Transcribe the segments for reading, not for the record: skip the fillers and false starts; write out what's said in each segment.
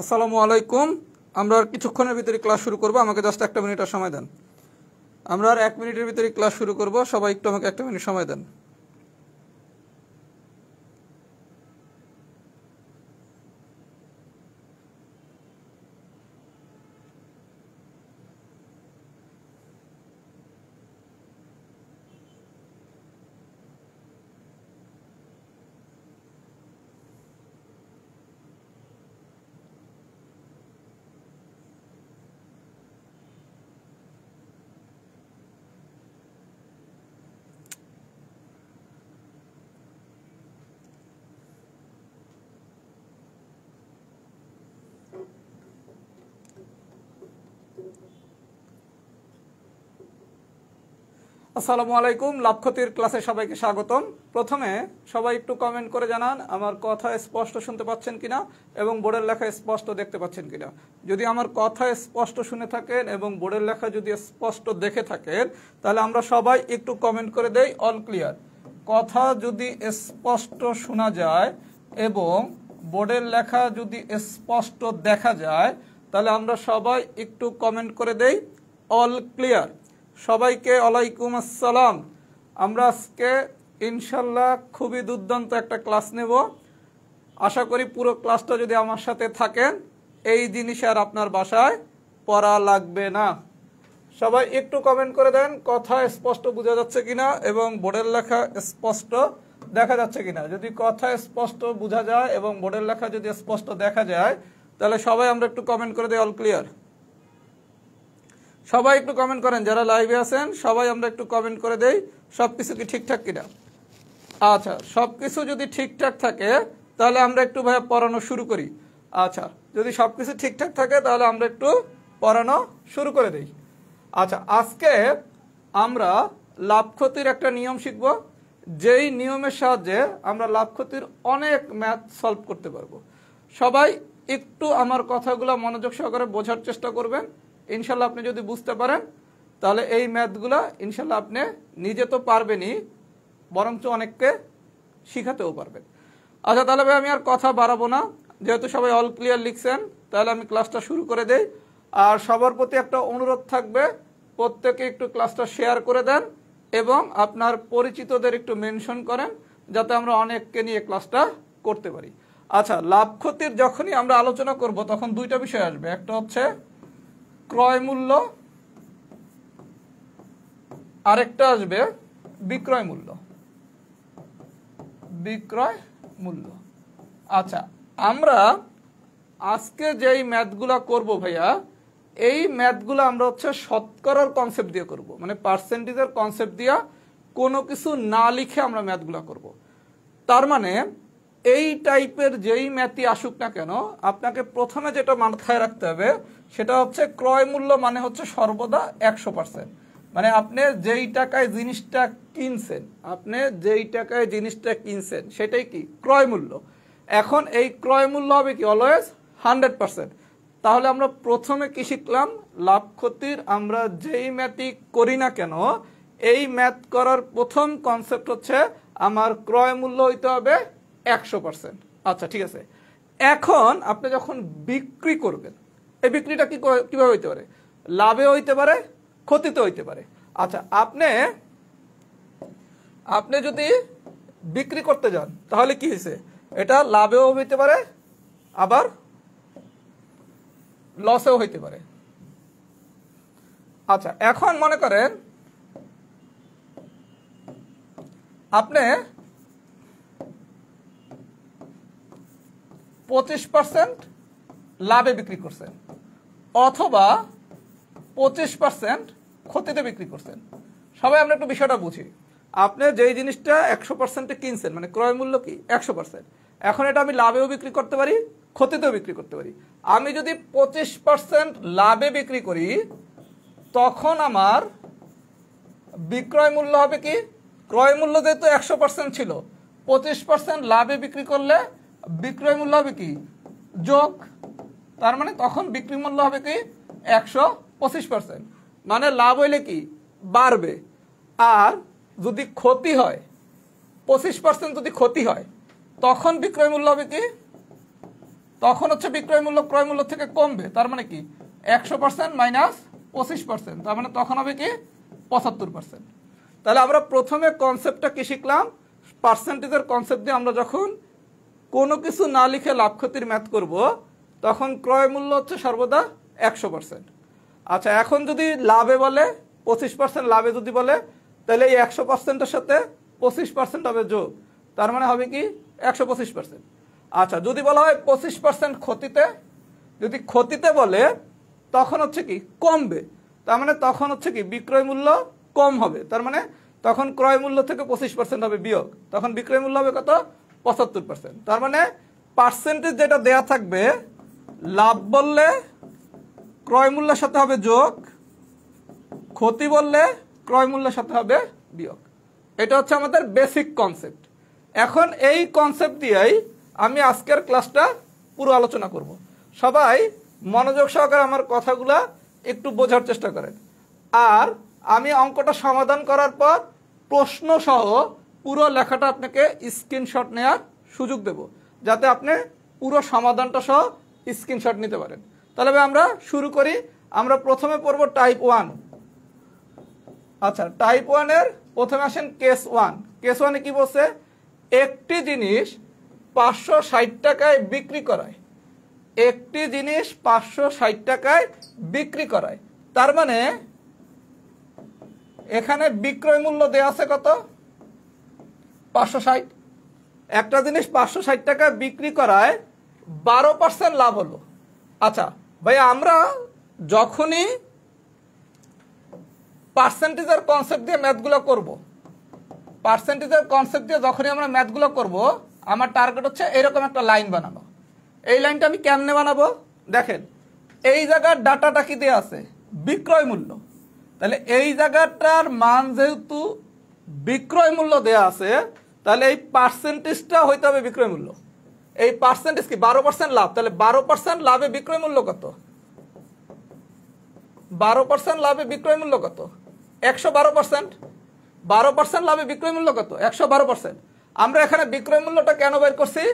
আসসালামু আলাইকুম। আমরা আর কিছুক্ষণের ভিতরে ক্লাস শুরু করব, আমাকে জাস্ট একটা মিনিটের সময় দেন। আমরা আর 1 মিনিটের ভিতরে ক্লাস শুরু করব, সবাই একটু আমাকে একটা মিনিট সময় দেন। আসসালামু আলাইকুম, লাভ ক্ষতির ক্লাসে সবাইকে স্বাগতম। প্রথমে সবাই একটু কমেন্ট করে জানান আমার কথা স্পষ্ট শুনতে পাচ্ছেন কিনা এবং বোর্ডের লেখা স্পষ্ট দেখতে পাচ্ছেন কিনা। যদি আমার কথা স্পষ্ট শুনে থাকেন এবং বোর্ডের লেখা যদি স্পষ্ট দেখে থাকেন, তাহলে আমরা সবাই একটু কমেন্ট করে দেই অল ক্লিয়ার। কথা যদি স্পষ্ট শোনা যায় এবং বোর্ডের লেখা যদি স্পষ্ট দেখা যায়, তাহলে আমরা সবাই একটু কমেন্ট করে দেই অল ক্লিয়ার। সবাইকে ওয়ালাইকুম আসসালাম। আমরা আজকে ইনশাল্লাহ খুবই দুর্দান্ত একটা ক্লাস নেব। আশা করি পুরো ক্লাসটা যদি আমার সাথে থাকেন, এই জিনিস আর আপনার বাসায় পড়া লাগবে না। সবাই একটু কমেন্ট করে দেন কথা স্পষ্ট বোঝা যাচ্ছে কিনা এবং বোর্ডের লেখা স্পষ্ট দেখা যাচ্ছে কিনা। যদি কথা স্পষ্ট বোঝা যায় এবং বোর্ডের লেখা যদি স্পষ্ট দেখা যায়, তাহলে সবাই আমরা একটু কমেন্ট করে দিই অল ক্লিয়ার। সবাই একটু কমেন্ট করেন, যারা লাইভে আছেন সবাই আমরা একটু কমেন্ট করে দেই সব কিছু কি ঠিকঠাক কিনা। আচ্ছা, সব কিছু যদি ঠিকঠাক থাকে তাহলে আমরা একটু ভাইয়া পড়ানো শুরু করি। আচ্ছা, যদি সব কিছু ঠিকঠাক থাকে তাহলে আমরা একটু পড়ানো শুরু করে দেই। আচ্ছা, আজকে আমরা লাভ ক্ষতির একটা নিয়ম শিখব, যেই নিয়মের সাহায্যে আমরা লাভ ক্ষতির অনেক ম্যাথ সলভ করতে পারবো। সবাই একটু আমার কথাগুলো মনোযোগ সহকারে বোঝার চেষ্টা করবেন। ইনশাল্লাহ আপনি যদি বুঝতে পারেন তাহলে এই ম্যাথগুলো ইনশাল্লাহ আপনি নিজে তো পারবেনই, বরঞ্চ অনেককে শিখাতেও পারবেন। আচ্ছা, তাহলে ভাই আমি আর কথা বাড়াবো না, যেহেতু সবাই অল ক্লিয়ার লিখছেন, তাহলে আমি ক্লাসটা শুরু করে দেই। আর সবার প্রতি একটা অনুরোধ থাকবে, প্রত্যেকে একটু ক্লাসটা শেয়ার করে দেন এবং আপনার পরিচিতদের একটু মেনশন করেন, যাতে আমরা অনেককে নিয়ে ক্লাসটা করতে পারি। আচ্ছা, লাভ ক্ষতির যখনই আমরা আলোচনা করব তখন দুইটা বিষয় আসবে, একটা হচ্ছে ক্রয় মূল্য, আরেকটা আসবে বিক্রয় মূল্য। বিক্রয় মূল্য। আচ্ছা, আমরা আজকে যেই ম্যাথগুলা করব ভাইয়া, এই ম্যাথগুলো আমরা হচ্ছে শতকরার কনসেপ্ট দিয়ে করব, মানে পার্সেন্টেজের কনসেপ্ট দিয়ে কোনো কিছু না লিখে আমরা ম্যাথগুলা করব। তার মানে এই টাইপের যেই ম্যাথই আসুক না কেন, আপনাকে প্রথমে যেটা মাথায় রাখতে হবে সেটা হচ্ছে ক্রয় মূল্য মানে হচ্ছে সর্বদা 100%। মানে আপনি যেই টাকায় জিনিসটা কিনছেন, সেটাই কি ক্রয় মূল্য। এখন এই ক্রয় মূল্য হবে কি অলওয়েজ 100%। তাহলে আমরা প্রথমে কি শিখলাম, লাভ ক্ষতির আমরা যেই ম্যাথই করি না কেন, এই ম্যাথ করার প্রথম কনসেপ্ট হচ্ছে আমার ক্রয় মূল্য হইতে হবে 100%। আচ্ছা, ঠিক আছে। এখন আপনি যখন বিক্রি করবেন, এই বিক্রিটা কিভাবে হইতে পারে, লাভে হইতে পারে, ক্ষতিতে হইতে পারে। আচ্ছা, আপনি যদি বিক্রি করতে যান তাহলে কি হয়েছে, এটা লাভেও হইতে পারে আবার লসেও হইতে পারে। আচ্ছা, এখন মনে করেন আপনি 25% লাভে বিক্রি করছেন অথবা 25% ক্ষতিতে বিক্রি করছেন। সবাই আমরা একটু বিষয়টা বুঝি। আপনি যেই জিনিসটা 100%-এ কিনছেন, মানে ক্রয় মূল্য কি 100%, এখন এটা আমি লাভেও বিক্রি করতে পারি, ক্ষতিতেও বিক্রি করতে পারি। আমি যদি 25% লাভে বিক্রি করি, তখন আমার বিক্রয় মূল্য হবে কি, ক্রয় মূল্য যেহেতু 100% ছিল, 25% লাভে বিক্রি করলে বিক্রয় মূল্য হবে কি যোগ, তার মানে তখন বিক্রি মূল্য হবে কি 125%। মানে লাভ হইলে কি বাড়বে, আর যদি ক্ষতি হয় 25% যদি ক্ষতি হয়, তখন বিক্রয় মূল্য হবে কি তখন হচ্ছে বিক্রয় মূল্য ক্রয় মূল্য থেকে কমবে। তার মানে কি 100% মাইনাস 25%, তার মানে তখন হবে কি 75%। তাহলে আমরা প্রথমে কনসেপ্টটা কি শিখলাম? পার্সেন্টেজের কনসেপ্ট দিয়ে আমরা যখন কোনো কিছু না লিখে লাভ ক্ষতির ম্যাথ করব তখন ক্রয় মূল্য হচ্ছে সর্বদা 100%। আচ্ছা, এখন যদি লাভে বলে 25% লাভে যদি বলে, তাহলে এই 100%-এর সাথে 25% হবে যোগ, তার মানে হবে কি 125%। আচ্ছা, যদি বলা হয় 25% ক্ষতিতে, যদি ক্ষতিতে বলে তখন হচ্ছে কি কমবে, তার মানে তখন হচ্ছে কি বিক্রয় মূল্য কম হবে, তার মানে তখন ক্রয় মূল্য থেকে 25% হবে বিয়োগ, তখন বিক্রয় মূল্য হবে কত 75%। তার মানে পার্সেন্টেজ যেটা দেয়া থাকবে, লাভ বললে ক্রয় মূল্যের সাথে হবে যোগ, ক্ষতি বললে ক্রয় মূল্যের সাথে হবে বিয়োগ। এটা হচ্ছে আমাদের বেসিক কনসেপ্ট। এখন এই কনসেপ্ট দিয়েই আমি আজকের ক্লাসটা পুরো আলোচনা করব। সবাই মনোযোগ সহকারে আমার কথাগুলা একটু বোঝার চেষ্টা করেন। আর আমি অঙ্কটা সমাধান করার পর প্রশ্ন সহ পুরো লেখাটা আপনাকে স্ক্রিনশট নেওয়ার সুযোগ দেব, যাতে আপনি পুরো সমাধানটা সহ স্ক্রিনশট নিতে পারেন। তাহলে আমরা শুরু করি। আমরা প্রথমে পড়ব টাইপ 1। আচ্ছা, টাইপ 1-এর প্রথমে আসেন কেস 1। কেস 1-এ কি বলছে? একটি জিনিস 560 টাকায় বিক্রি করায়, একটি জিনিস 560 টাকায় বিক্রি করায়, তার মানে এখানে বিক্রয় মূল্য দেওয়া আছে কত? 560। একটা জিনিস 560 টাকায় বিক্রি করায় 12% লাভ হলো। আচ্ছা ভাই, আমরা যখনই পার্সেন্টেজের কনসেপ্ট দিয়ে ম্যাথগুলো করব, পার্সেন্টেজের কনসেপ্ট দিয়ে যখনই আমরা ম্যাথগুলো করব, আমার টার্গেট হচ্ছে এরকম একটা লাইন বানানো। এই লাইনটা আমি কেমনে বানাবো? দেখেন, এই জায়গার ডাটাটা কি দেওয়া আছে? বিক্রয় মূল্য। তাহলে এই জায়গাটার মান যেহেতু বিক্রয় মূল্য দেওয়া আছে, তাহলে এই পার্সেন্টেজটা হইতে হবে বিক্রয় মূল্য। এই পার্সেন্টেজ কি 12% লাভ, তাহলে 12% লাভে বিক্রয় মূল্য কত? 12% লাভে বিক্রয় মূল্য কত? 112%। 12% লাভে বিক্রয় মূল্য কত? 112%। আমরা এখানে বিক্রয় মূল্যটা কেন বের করছি?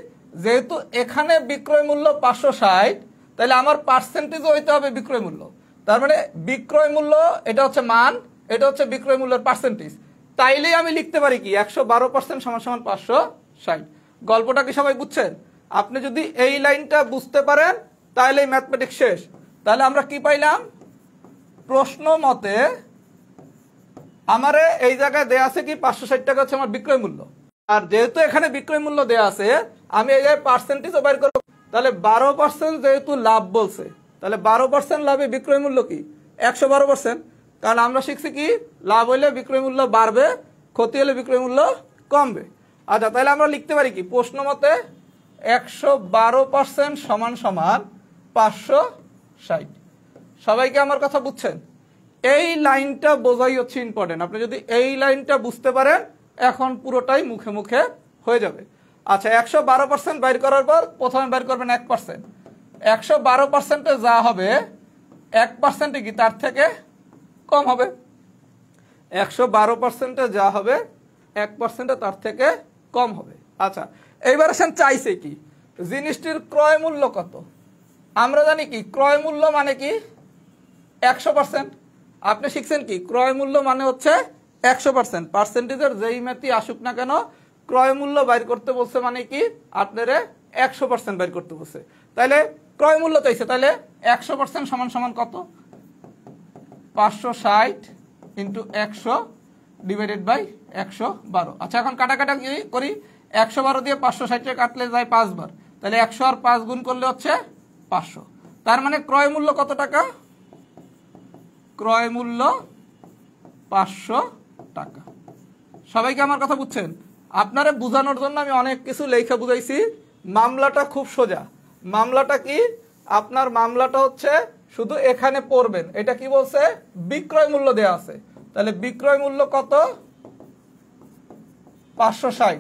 যেহেতু এখানে বিক্রয় মূল্য 560, তাহলে আমার পার্সেন্টেজ হইতে হবে বিক্রয় মূল্য। তার মানে বিক্রয় মূল্য এটা হচ্ছে মান, এটা হচ্ছে বিক্রয় মূল্যের পার্সেন্টেজ। তাইলেই আমি লিখতে পারি কি 112% সমান সমান 560। গল্পটা কি সবাই বুঝছেন? আপনি যদি এই লাইনটা বুঝতে পারেন তাহলে ম্যাথমেটিক্স শেষ। তাহলে আমরা কি পাইলাম? প্রশ্ন মতে আমারে এই জায়গায় দেয়া আছে কি 560 টাকা হচ্ছে আমার বিক্রয় মূল্য, আর যেহেতু এখানে বিক্রয় মূল্য দেয়া আছে, আমি এই জায়গায় পার্সেন্টেজও বের করব। তাহলে 12% যেহেতু লাভ বলছে, তাহলে 12% লাভে বিক্রয় মূল্য কি 112%। কারণ আমরা শিখছি কি লাভ হইলে বিক্রয় মূল্য বাড়বে, ক্ষতি হলে বিক্রয় মূল্য কমবে। আচ্ছা, তাহলে আমরা লিখতে পারি কি প্রশ্ন মতে 112% সমান সমান 560। সবাইকে আমার কথা বুঝছেন? এই লাইনটা বোঝাই হচ্ছে ইম্পর্টেন্ট। আপনি যদি এই লাইনটা বুঝতে পারেন, এখন পুরোটাই মুখে মুখে হয়ে যাবে। আচ্ছা, 112% বাইর করার পর প্রথমে বাইর করবেন 1%। 112%-এ যা হবে 1% কি তার থেকে কম হবে। 112%-এ যা হবে 1%-এ তার থেকে কম হবে। আচ্ছা, এইবার আসেন চাইছে কি জিনিসটির ক্রয় মূল্য কত? আমরা জানি কি ক্রয় মূল্য মানে কি 100%। আপনি শিখছেন কি ক্রয় মূল্য মানে হচ্ছে 100%। পার্সেন্টেজের যেই ম্যাথই আসুক না কেন, ক্রয় মূল্য বাইর করতে বলছে মানে কি আপনারে 100% বাইর করতে বলছে। তাহলে ক্রয় মূল্য চাইছে, তাহলে 100% সমান সমান কত? 560 ইন্টু 100 ডিভাইডেড বাই 112। আচ্ছা, এখন কাটাকাটা করি। 112 দিয়ে 560-এ কাটলে যায় 5 বার, তাহলে 100 আর 5 গুণ করলে হচ্ছে 500। তার মানে ক্রয় মূল্য কত টাকা? ক্রয় মূল্য 500 টাকা। সবাইকে আমার কথা বুঝছেন? আপনারা বুঝানোর জন্য আমি অনেক কিছু লেখা বুঝাইছি। মামলাটা খুব সোজা। মামলাটা কি? আপনার মামলাটা হচ্ছে শুধু এখানে পড়বেন। এটা কি বলছে? বিক্রয় মূল্য দেয়া আছে, তাহলে বিক্রয় মূল্য কত? 560।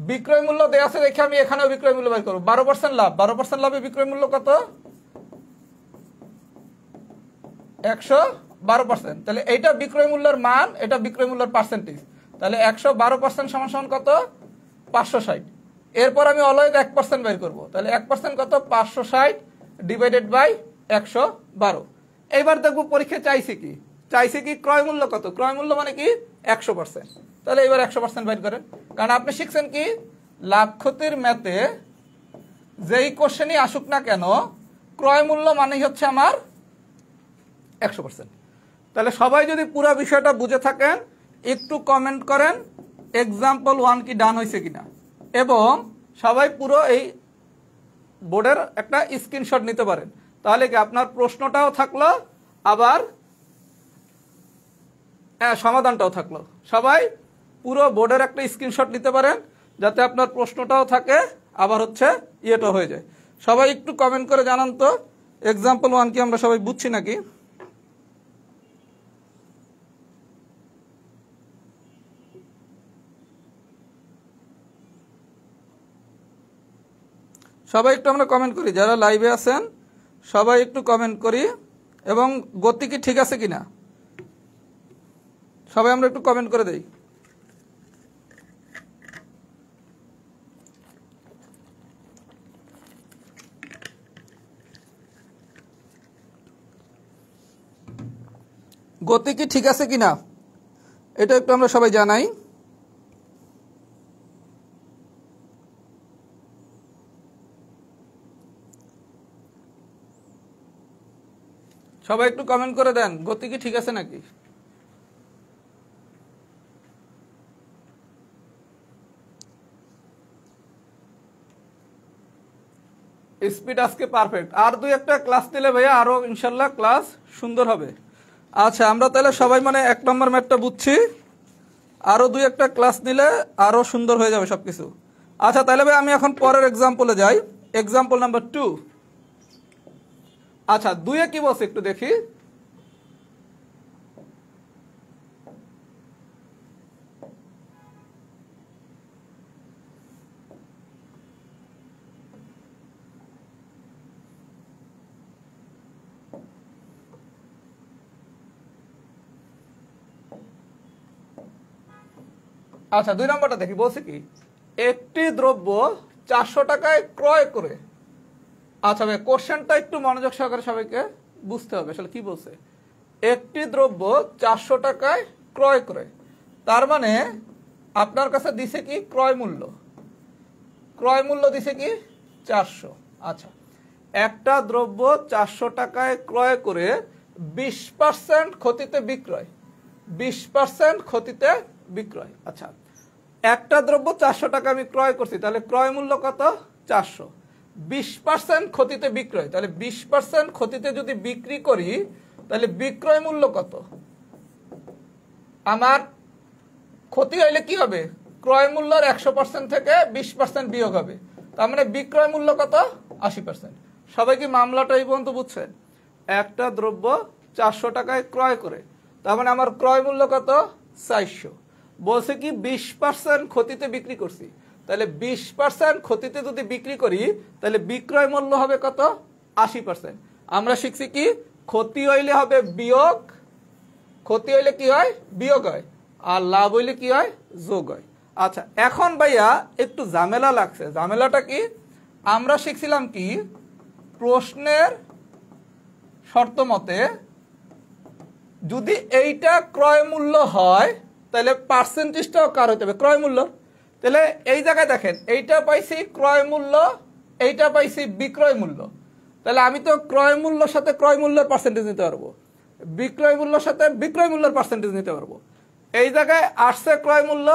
বিক্রয় মূল্য দেয়া আছে দেখে আমি এখানেও বিক্রয় মূল্য বের করব। 12% লাভ, 12% লাভে বিক্রয় মূল্য কত? 112%। তাহলে এইটা বিক্রয় মূল্যের মান, এটা বিক্রয় মূল্যের পার্সেন্টেজ। তাহলে 112% সমান সমান কত? 560। এরপর আমি অলওয়েজ 1% বের করবো, তাহলে 1% কত, 560 ডিভাইডেড বাই 112। এইবার দেখবো পরীক্ষা চাইছে কি ক্রয় মূল্য কত, ক্রয় মূল্য মানে কি 100%। তাহলে এবার 100% বের করেন, কারণ আপনি শিখছেন কি লাভ ক্ষতির ম্যাথে যেই কোশ্চেনই আসুক না কেন ক্রয় মূল্য মানেই হচ্ছে আমার 100%। তাহলে সবাই যদি পুরো বিষয়টা বুঝে থাকেন একটু কমেন্ট করেন এক্সাম্পল 1 কি ডান হয়েছে কিনা, এবং সবাই পুরো এই বোর্ডের একটা স্ক্রিনশট নিতে পারেন, তাহলে কি আপনার প্রশ্নটাও থাকলো আবার সমাধানটাও থাকলো। সবাই পুরো বোর্ডের একটা স্ক্রিনশট নিতে পারেন যাতে আপনার প্রশ্নটাও থাকে আবার হচ্ছে ইয়েটা হয়ে যায়। সবাই একটু কমেন্ট করে জানান তো এক্সাম্পল 1 কি আমরা সবাই বুঝছি নাকি। সবাই একটু আমরা কমেন্ট করি, যারা লাইভে আছেন সবাই একটু কমেন্ট করি, এবং গতি কি ঠিক আছে কিনা সবাই আমরা একটু কমেন্ট করে দেই। গতি কি ঠিক আছে কিনা এটা একটু আমরা সবাই জানাই। সবাই একটু কমেন্ট করে দেন গতি কি ঠিক আছে নাকি। স্পিড আজকে পারফেক্ট, আর 2-1টা ক্লাস নিলে ভাইয়া আরো ইনশাল্লাহ ক্লাস সুন্দর হবে। আচ্ছা আমরা তাহলে সবাই মানে 1 নম্বর ম্যাথটা বুঝছি, আরো 2-1টা ক্লাস নিলে আরো সুন্দর হয়ে যাবে সবকিছু। আচ্ছা তাহলে ভাই আমি এখন পরের এক্সাম্পলে যাই, এক্সাম্পল নাম্বার 2। আচ্ছা 2-এ কি বলছে একটু দেখি। আচ্ছা 2 নম্বরটা দেখি বলছে কি একটি দ্রব্য 400 টাকায় ক্রয় করে। আচ্ছা ভাই কোশ্চেনটা একটু মনোযোগ সহকারে সবাইকে বুঝতে হবে আসলে কি বলছে। একটি দ্রব্য 400 টাকায় ক্রয় করে, তার মানে আপনার কাছে দিছে কি ক্রয় মূল্য দিছে কি 400। আচ্ছা একটা দ্রব্য 400 টাকায় ক্রয় করে 20% ক্ষতিতে বিক্রয়, 20% ক্ষতিতে বিক্রয়। আচ্ছা একটা দ্রব্য 400 টাকা আমি ক্রয় করছি, তাহলে ক্রয় মূল্য কত 400, 20% ক্ষতিতে বিক্রয়, তাহলে 20% ক্ষতিতে যদি বিক্রি করি তাহলে বিক্রয় মূল্য কত। আমার ক্ষতি হইলে কি হবে, ক্রয় মূল্যের 100% থেকে 20% বিয়োগ হবে, তার মানে বিক্রয় মূল্য কত 80%। সবাই কি মামলাটা এই পর্যন্ত বুঝছেন। একটা দ্রব্য 400 টাকায় ক্রয় করে, তার মানে আমার ক্রয় মূল্য কত 400, বলছে কি 20% ক্ষতিতে বিক্রি করছি, তাহলে 20% ক্ষতিতে যদি বিক্রি করি তাহলে বিক্রয় মূল্য হবে কত 80%। আমরা শিখছি কি ক্ষতি হইলে হবে বিয়োগ, ক্ষতি হইলে কি হয় বিয়োগ হয়, আর লাভ হইলে কি হয় যোগ হয়। আচ্ছা এখন ভাইয়া একটু ঝামেলা লাগছে, ঝামেলাটা কি আমরা শিখছিলাম কি প্রশ্নের শর্ত মতে যদি এইটা ক্রয় মূল্য হয় তাহলে পার্সেন্টেজটাও কার হতে হবে ক্রয় মূল্য। তাহলে এই জায়গায় দেখেন এইটা পাইছি ক্রয় মূল্য, এইটা পাইছি বিক্রয় মূল্য, তাহলে আমি তো ক্রয় মূল্যর সাথে ক্রয় মূল্যের পার্সেন্টেজ নিতে পারবো, বিক্রয় মূল্যের সাথে বিক্রয় মূল্যের পার্সেন্টেজ নিতে পারবো। এই জায়গায় আসছে ক্রয় মূল্য,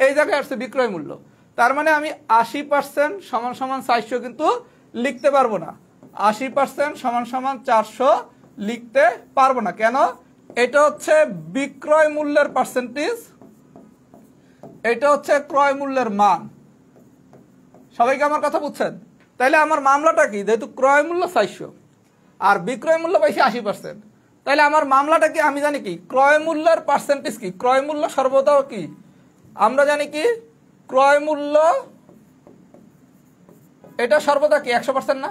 এই জায়গায় আসছে বিক্রয় মূল্য, তার মানে আমি 80% সমান সমান 400 কিন্তু লিখতে পারবো না, 80% সমান সমান 400 লিখতে পারবো না। কেন, এটা হচ্ছে বিক্রয় মূল্যের পার্সেন্টেজ, এটা হচ্ছে ক্রয় মূল্যের মান। সবাইকে আমার কথা বুঝছেন। তাইলে আমার মামলাটা কি, যেহেতু ক্রয় মূল্য 400 আর বিক্রয় মূল্য পাইছি 80%, তাইলে আমার মামলাটা কি আমি জানি কি ক্রয় মূল্যের পার্সেন্টেজ কি, ক্রয় মূল্য সর্বদা কি আমরা জানি কি ক্রয় মূল্য এটা সর্বদা কি 100% না।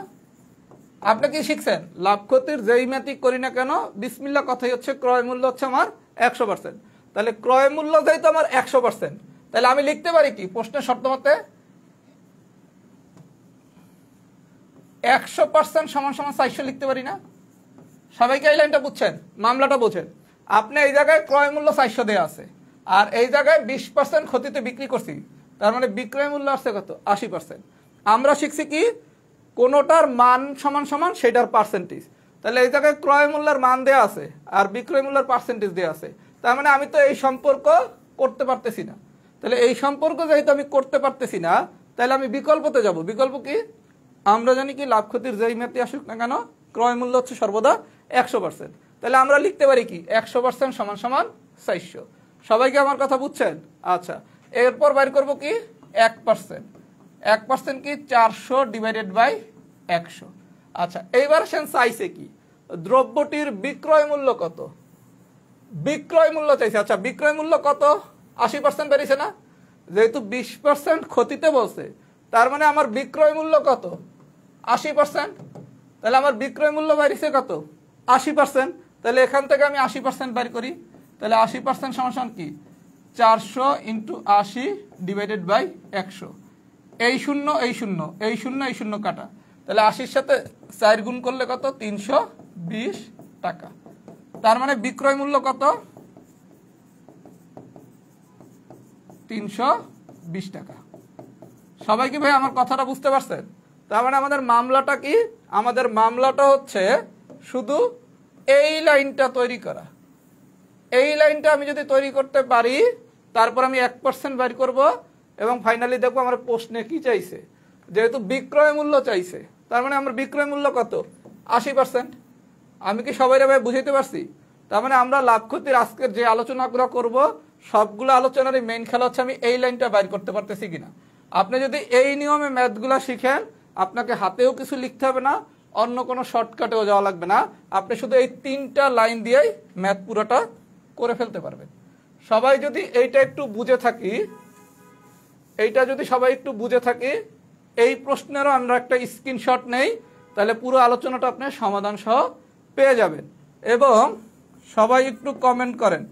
আপনি কি শিখছেন লাভ ক্ষতির যেই ম্যাথিক করি না কেন বিসমিল্লাহ কথাই হচ্ছে ক্রয় মূল্য হচ্ছে আমার 100%। তাহলে ক্রয় মূল্য যেহেতু আমার 100%, তাহলে আমি লিখতে পারি কি প্রশ্নের শর্ত মতে 100% সমান সমান 400 লিখতে পারি না? সবাইকে এই লাইনটা বুঝছেন, মামলাটা বোঝেন। আপনি এই জায়গায় ক্রয় মূল্য 400 দেওয়া আছে, আর এই জায়গায় 20% ক্ষতিতে বিক্রি করছি, তার মানে বিক্রয় মূল্য আসছে কত? 80%। আমরা শিখছি কি, কোনোটার মান সমান সমান সেটার পার্সেন্টেজ। তাহলে এই জায়গায় ক্রয় মূল্যের মান দেওয়া আছে আর বিক্রয় মূল্যের পার্সেন্টেজ দেওয়া আছে, তার মানে আমি তো এই সম্পর্ক করতে পারতেছি না। তাহলে এই সম্পর্ক যেহেতু আমি করতে পারতেছি না, তাহলে আমি বিকল্পতে যাব। বিকল্প কি? আমরা জানি কি, লাভ ক্ষতির যেই ম্যাথই আসুক না কেন, ক্রয় মূল্য হচ্ছে সর্বদা 100%। তাহলে আমরা লিখতে পারি কি, 100% সমান সমান 400। সবাইকে আমার কথা বুঝছেন? আচ্ছা, এরপর বাইর করব কি, 1%। 1% কি, 400 ডিভাইডেড বাই 100। আচ্ছা, এইবার সেন চাইছে কি, দ্রব্যটির বিক্রয় মূল্য কত? বিক্রয় মূল্য চাইছে। আচ্ছা, বিক্রয় মূল্য কত? 80% বেরিয়েছে না? যেহেতু 20% ক্ষতিতে বলছে, তার মানে আমার বিক্রয় মূল্য কত? 80%। তাহলে আমার বিক্রয় মূল্য বেরিয়েছে কত? 80%। তাহলে এখান থেকে আমি 80% বের করি। তাহলে 80% সমান সমান কি, 400 ইন্টু 80 ডিভাইডেড বাই 100। এই শূন্য এই শূন্য, এই শূন্য এই শূন্য কাটা, তাহলে 80-র সাথে 4 গুণ করলে কত? 320 টাকা। তার মানে বিক্রয় মূল্য কত? 320 টাকা। সবাই কি ভাই আমার কথাটা বুঝতে পারছেন? তার মানে আমাদের মামলাটা কি, আমাদের মামলাটা হচ্ছে শুধু এই লাইনটা তৈরি করা। এই লাইনটা আমি যদি তৈরি করতে পারি, তারপর আমি 1% বের করব এবং ফাইনালি দেখবো আমার প্রশ্নে কি চাইছে। যেহেতু বিক্রয় মূল্য চাইছে, তার মানে আমার বিক্রয় মূল্য কত? 80%। আমি কি সবাই ভাই বুঝাইতে পারছি? তার মানে আমরা লাভ ক্ষতির আজকের যে আলোচনাগুলো করব, সবগুলো আলোচনারই মেইন খেলা হচ্ছে আমি এই লাইনটা বাইর করতে পারতেছি কিনা। আপনি যদি এই নিয়মে ম্যাথগুলো শিখেন, আপনাকে হাতেও কিছু লিখতে হবে না, অন্য কোনো শর্টকাটেও যাওয়া লাগবে না। আপনি শুধু এই 3টা লাইন দিয়েই ম্যাথ পুরোটা করে ফেলতে পারবেন। সবাই যদি এইটা একটু বুঝে থাকি, এইটা যদি সবাই একটু বুঝে থাকি, এই প্রশ্নেরও আমরা একটা স্ক্রিনশট নেই, তাহলে পুরো আলোচনাটা আপনি সমাধান সহ পেয়ে যাবেন। এবং সবাই একটু কমেন্ট করেন,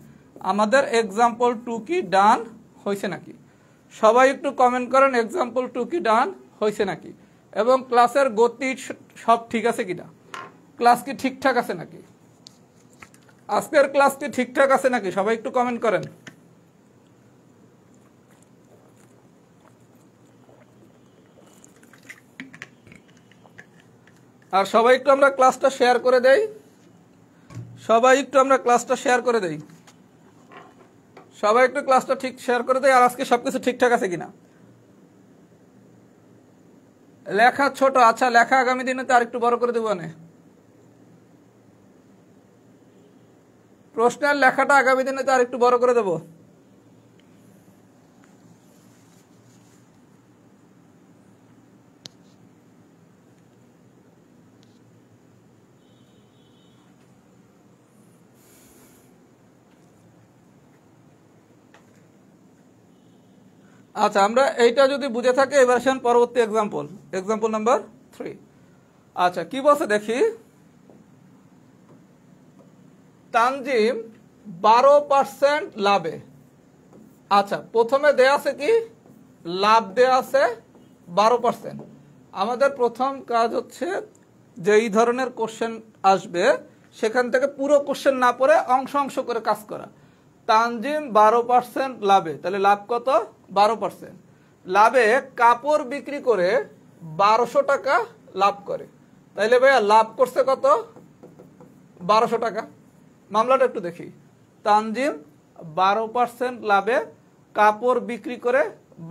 আমাদের এক্সাম্পল 2 কি ডান হয়েছে নাকি? সবাই একটু কমেন্ট করেন, এক্সাম্পল 2 কি ডান হয়েছে নাকি, এবং ক্লাসের গতি সব ঠিক আছে কিনা, ক্লাস কি ঠিকঠাক আছে নাকি, আজকের ক্লাস কি ঠিকঠাক আছে নাকি? সবাই একটু কমেন্ট করেন। আর সবাই একটু আমরা ক্লাসটা শেয়ার করে দেই, সবাই একটু আমরা ক্লাসটা শেয়ার করে দেই, সবাই একটু ক্লাসটা ঠিক শেয়ার করে দেই। আর আজকে সবকিছু ঠিকঠাক আছে কিনা? লেখা ছোট, আচ্ছা লেখা আগামী দিনে তো আরেকটু বড় করে দেবো না, প্রশ্নের লেখাটা আগামী দিনে তো আরেকটু বড় করে দেবো। আচ্ছা, আমরা এইটা যদি বুঝে থাকি, এবার আসেন পরবর্তী এক্সাম্পল, এক্সাম্পল নাম্বার 3। আচ্ছা, কি বলছে দেখি, তানজিম 12% লাভে। আচ্ছা, প্রথমে দেয়া আছে কি, লাভ দেয়া আছে 12%। আমাদের প্রথম কাজ হচ্ছে যে এই ধরনের কোশ্চেন আসবে সেখান থেকে পুরো কোশ্চেন না পড়ে অংশ অংশ করে কাজ করা। তানজিম 12% লাভে, তাহলে লাভ কত? 12%। লাভে কাপড় বিক্রি করে 1200 টাকা লাভ করে, তাইলে ভাইয়া লাভ করছে কত? 1200 টাকা। মামলাটা একটু দেখি, তানজিম 12% লাভে কাপড় বিক্রি করে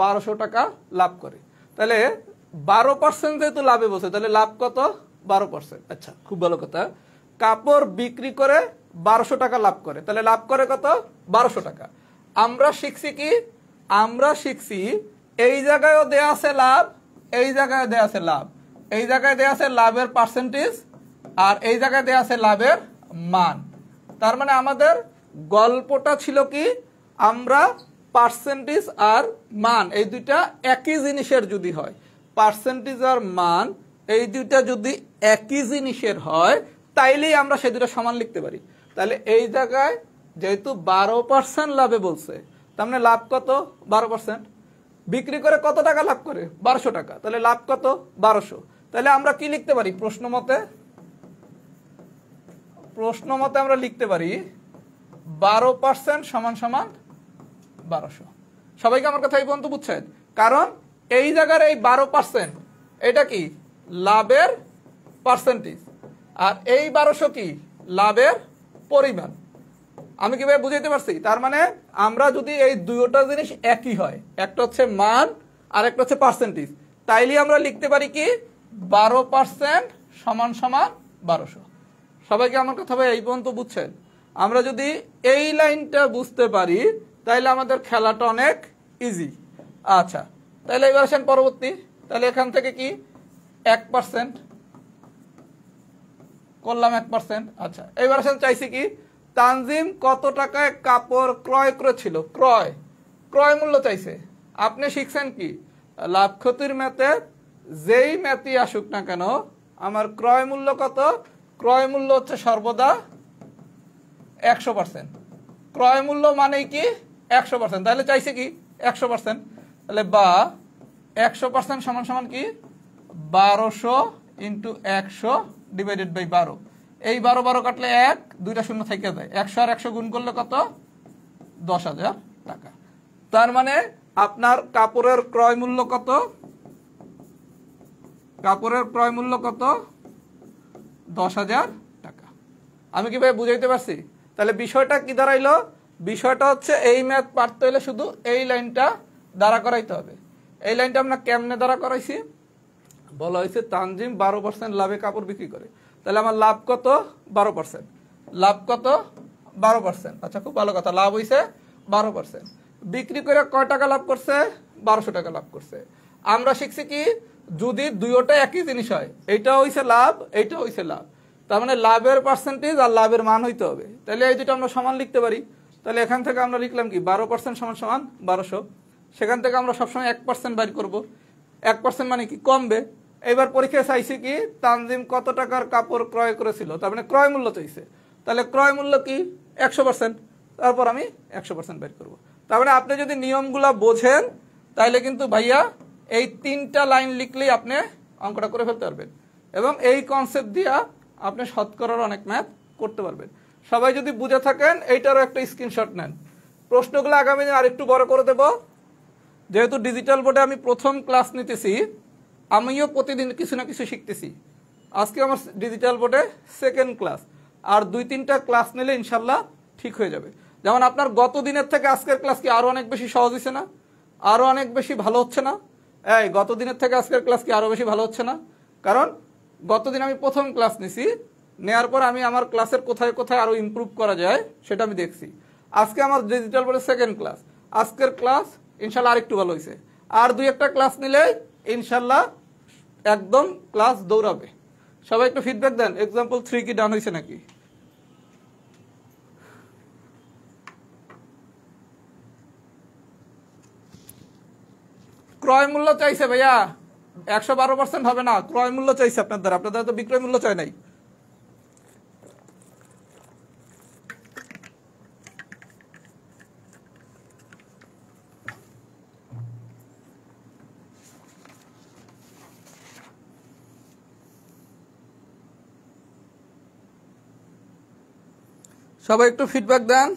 1200 টাকা লাভ করে, তাহলে 12% যেহেতু লাভে বসে, তাহলে লাভ কত? 12%। আচ্ছা, খুব ভালো কথা, কাপড় বিক্রি করে 1200 টাকা লাভ করে, তাহলে লাভ করে কত? 1200 টাকা। আমরা শিখছি কি, আমরা শিখছি এই জায়গায়ও দেয়া আছে লাভ, এই জায়গায় দেয়া আছে লাভ, এই জায়গায় দেয়া আছে লাভের পার্সেন্টেজ, আর এই জায়গায় দেয়া আছে লাভের মান। তার মানে আমাদের গল্পটা ছিল কি, আমরা পার্সেন্টেজ আর মান এই দুইটা একই জিনিসের যদি হয়, পার্সেন্টেজ আর মান এই দুইটা যদি একই জিনিসের হয়, তাইলেই আমরা সে দুটো সমান লিখতে পারি। তাহলে এই জায়গায় যেহেতু 12% লাভে বলছে, তার মানে লাভ কত? 12%। বিক্রি করে কত টাকা লাভ করে? 1200 টাকা, তাহলে লাভ কত? 1200। তাহলে আমরা কি লিখতে পারি প্রশ্ন মতে আমরা লিখতে পারি 12% সমান সমান 1200। সবাইকে আমার কথা এই পর্যন্ত বুঝছেন? কারণ এই জায়গার এই 12% এটা কি লাভের পার্সেন্টেজ, আর এই 1200 কি লাভের পরিমাণ। আমি কিভাবে বুঝাইতে পারছি? তার মানে আমরা যদি এই দুইটা জিনিস একই হয়, একটা হচ্ছে মান আর একটা হচ্ছে পার্সেন্টেজ, তাইলে আমরা লিখতে পারি কি 12% সমান সমান 1200। সবাইকে আমার কথা ভাই এই পর্যন্ত বুঝছেন? আমরা যদি এই লাইনটা বুঝতে পারি তাইলে আমাদের খেলাটা অনেক ইজি। আচ্ছা, তাহলে এবার আসেন পরবর্তী। তাহলে এখান থেকে কি 1% করলাম 1%। আচ্ছা, এবার আসেন চাইছি কি তানজিম কত টাকায় কাপড় ক্রয় করেছিল, ক্রয় মূল্য চাইছে। আপনি শিখছেন কি লাভ ক্ষতির ম্যাথে যেই ম্যাথই আসুক না কেন, আমার ক্রয় মূল্য কত? ক্রয় মূল্য হচ্ছে সর্বদা 100%। ক্রয় মূল্য মানে কি 100%। তাহলে চাইছে কি 100%। তাহলে বা 100% সমান সমান কি 1200 ইন্টু 100 ডিভাইডেড বাই 12। এই 12 কাটলে 1, 2টা শূন্য থেকে যায়। 100 আর 100 গুণ করলে কত? 10,000 টাকা। তার মানে আপনার কাপড়ের ক্রয় মূল্য কত? কাপড়ের ক্রয় মূল্য কত? 10,000 টাকা। আমি কিভাবে বুঝাইতে পারছি? তাহলে বিষয়টা কি দাঁড়াইলো? বিষয়টা হচ্ছে এই ম্যাথ পারতে হলে শুধু এই লাইনটা দাঁড়া করাইতে হবে। এই লাইনটা আমরা কেমনে দাঁড়া করাইছি? বলা হয়েছে তানজিম 12% লাভে কাপড় বিক্রি করে। তাহলে আমার লাভ কত? 12%। লাভ কত? 12%। আচ্ছা, খুব ভালো কথা, লাভ হয়েছে 12%। বিক্রি করে কয় টাকা লাভ করছে? 1200 টাকা লাভ করছে। আমরা শিখছি কি যদি দুইটা একই জিনিস হয়, এইটা হইছে লাভ, এইটা হইছে লাভ, তার মানে লাভের পার্সেন্টেজ আর লাভের মান হইতে হবে। তাহলে এই দুটো আমরা সমান লিখতে পারি। তাহলে এখান থেকে আমরা লিখলাম কি 12% সমান সমান 1200। সেখান থেকে আমরা সবসময় 1% বাইর করব। 1% মানে কি কমবে। এবার পরীক্ষায় চাইছি কি তানজিম কত টাকার কাপড় ক্রয় করেছিল, তার মানে ক্রয় মূল্য চাইছে। তাহলে ক্রয় মূল্য কি 100%। তারপর আমি 100% বের করব। তার মানে আপনি যদি নিয়মগুলো বোঝেন তাহলে কিন্তু ভাইয়া এই 3টা লাইন লিখলেই আপনি অঙ্কটা করে ফেলতে পারবেন, এবং এই কনসেপ্ট দিয়া আপনি শতকরার অনেক ম্যাথ করতে পারবেন। সবাই যদি বুঝে থাকেন এইটারও একটা স্ক্রিনশট নেন। প্রশ্নগুলো আগামী দিন আরেকটু বড় করে দেব। যেহেতু ডিজিটাল বোর্ডে আমি প্রথম ক্লাস নিতেছি, আমিও প্রতিদিন কিছু না কিছু শিখতেছি। আজকে আমার ডিজিটাল বোর্ডে সেকেন্ড ক্লাস, আর 2-3টা ক্লাস নিলে ইনশাল্লাহ ঠিক হয়ে যাবে। যেমন আপনার গত দিনের থেকে আজকের ক্লাস কি আরো অনেক বেশি সহজ হচ্ছে না? আরো অনেক বেশি ভালো হচ্ছে না? এই গত দিনের থেকে আজকের ক্লাস কি আরো বেশি ভালো হচ্ছে না? কারণ গতদিন আমি প্রথম ক্লাস নিছি, নেওয়ার পর আমি আমার ক্লাসের কোথায় কোথায় আরো ইমপ্রুভ করা যায় সেটা আমি দেখছি। আজকে আমার ডিজিটাল বোর্ডের সেকেন্ড ক্লাস, আজকের ক্লাস ইনশাল্লাহ আরেকটু ভালো হয়েছে। আর 2-1টা ক্লাস নিলে ইনশাল্লাহ একদম ক্লাস দৌড়াবে। সবাই একটু ফিডব্যাক দেন, এক্সাম্পল 3 কি ডান হয়েছে নাকি? ক্রয় মূল্য চাইছে ভাইয়া, 112% হবে না। ক্রয় মূল্য চাইছে আপনাদের তো বিক্রয় মূল্য চাই নাই। সবাই একটু ফিডব্যাক দেন।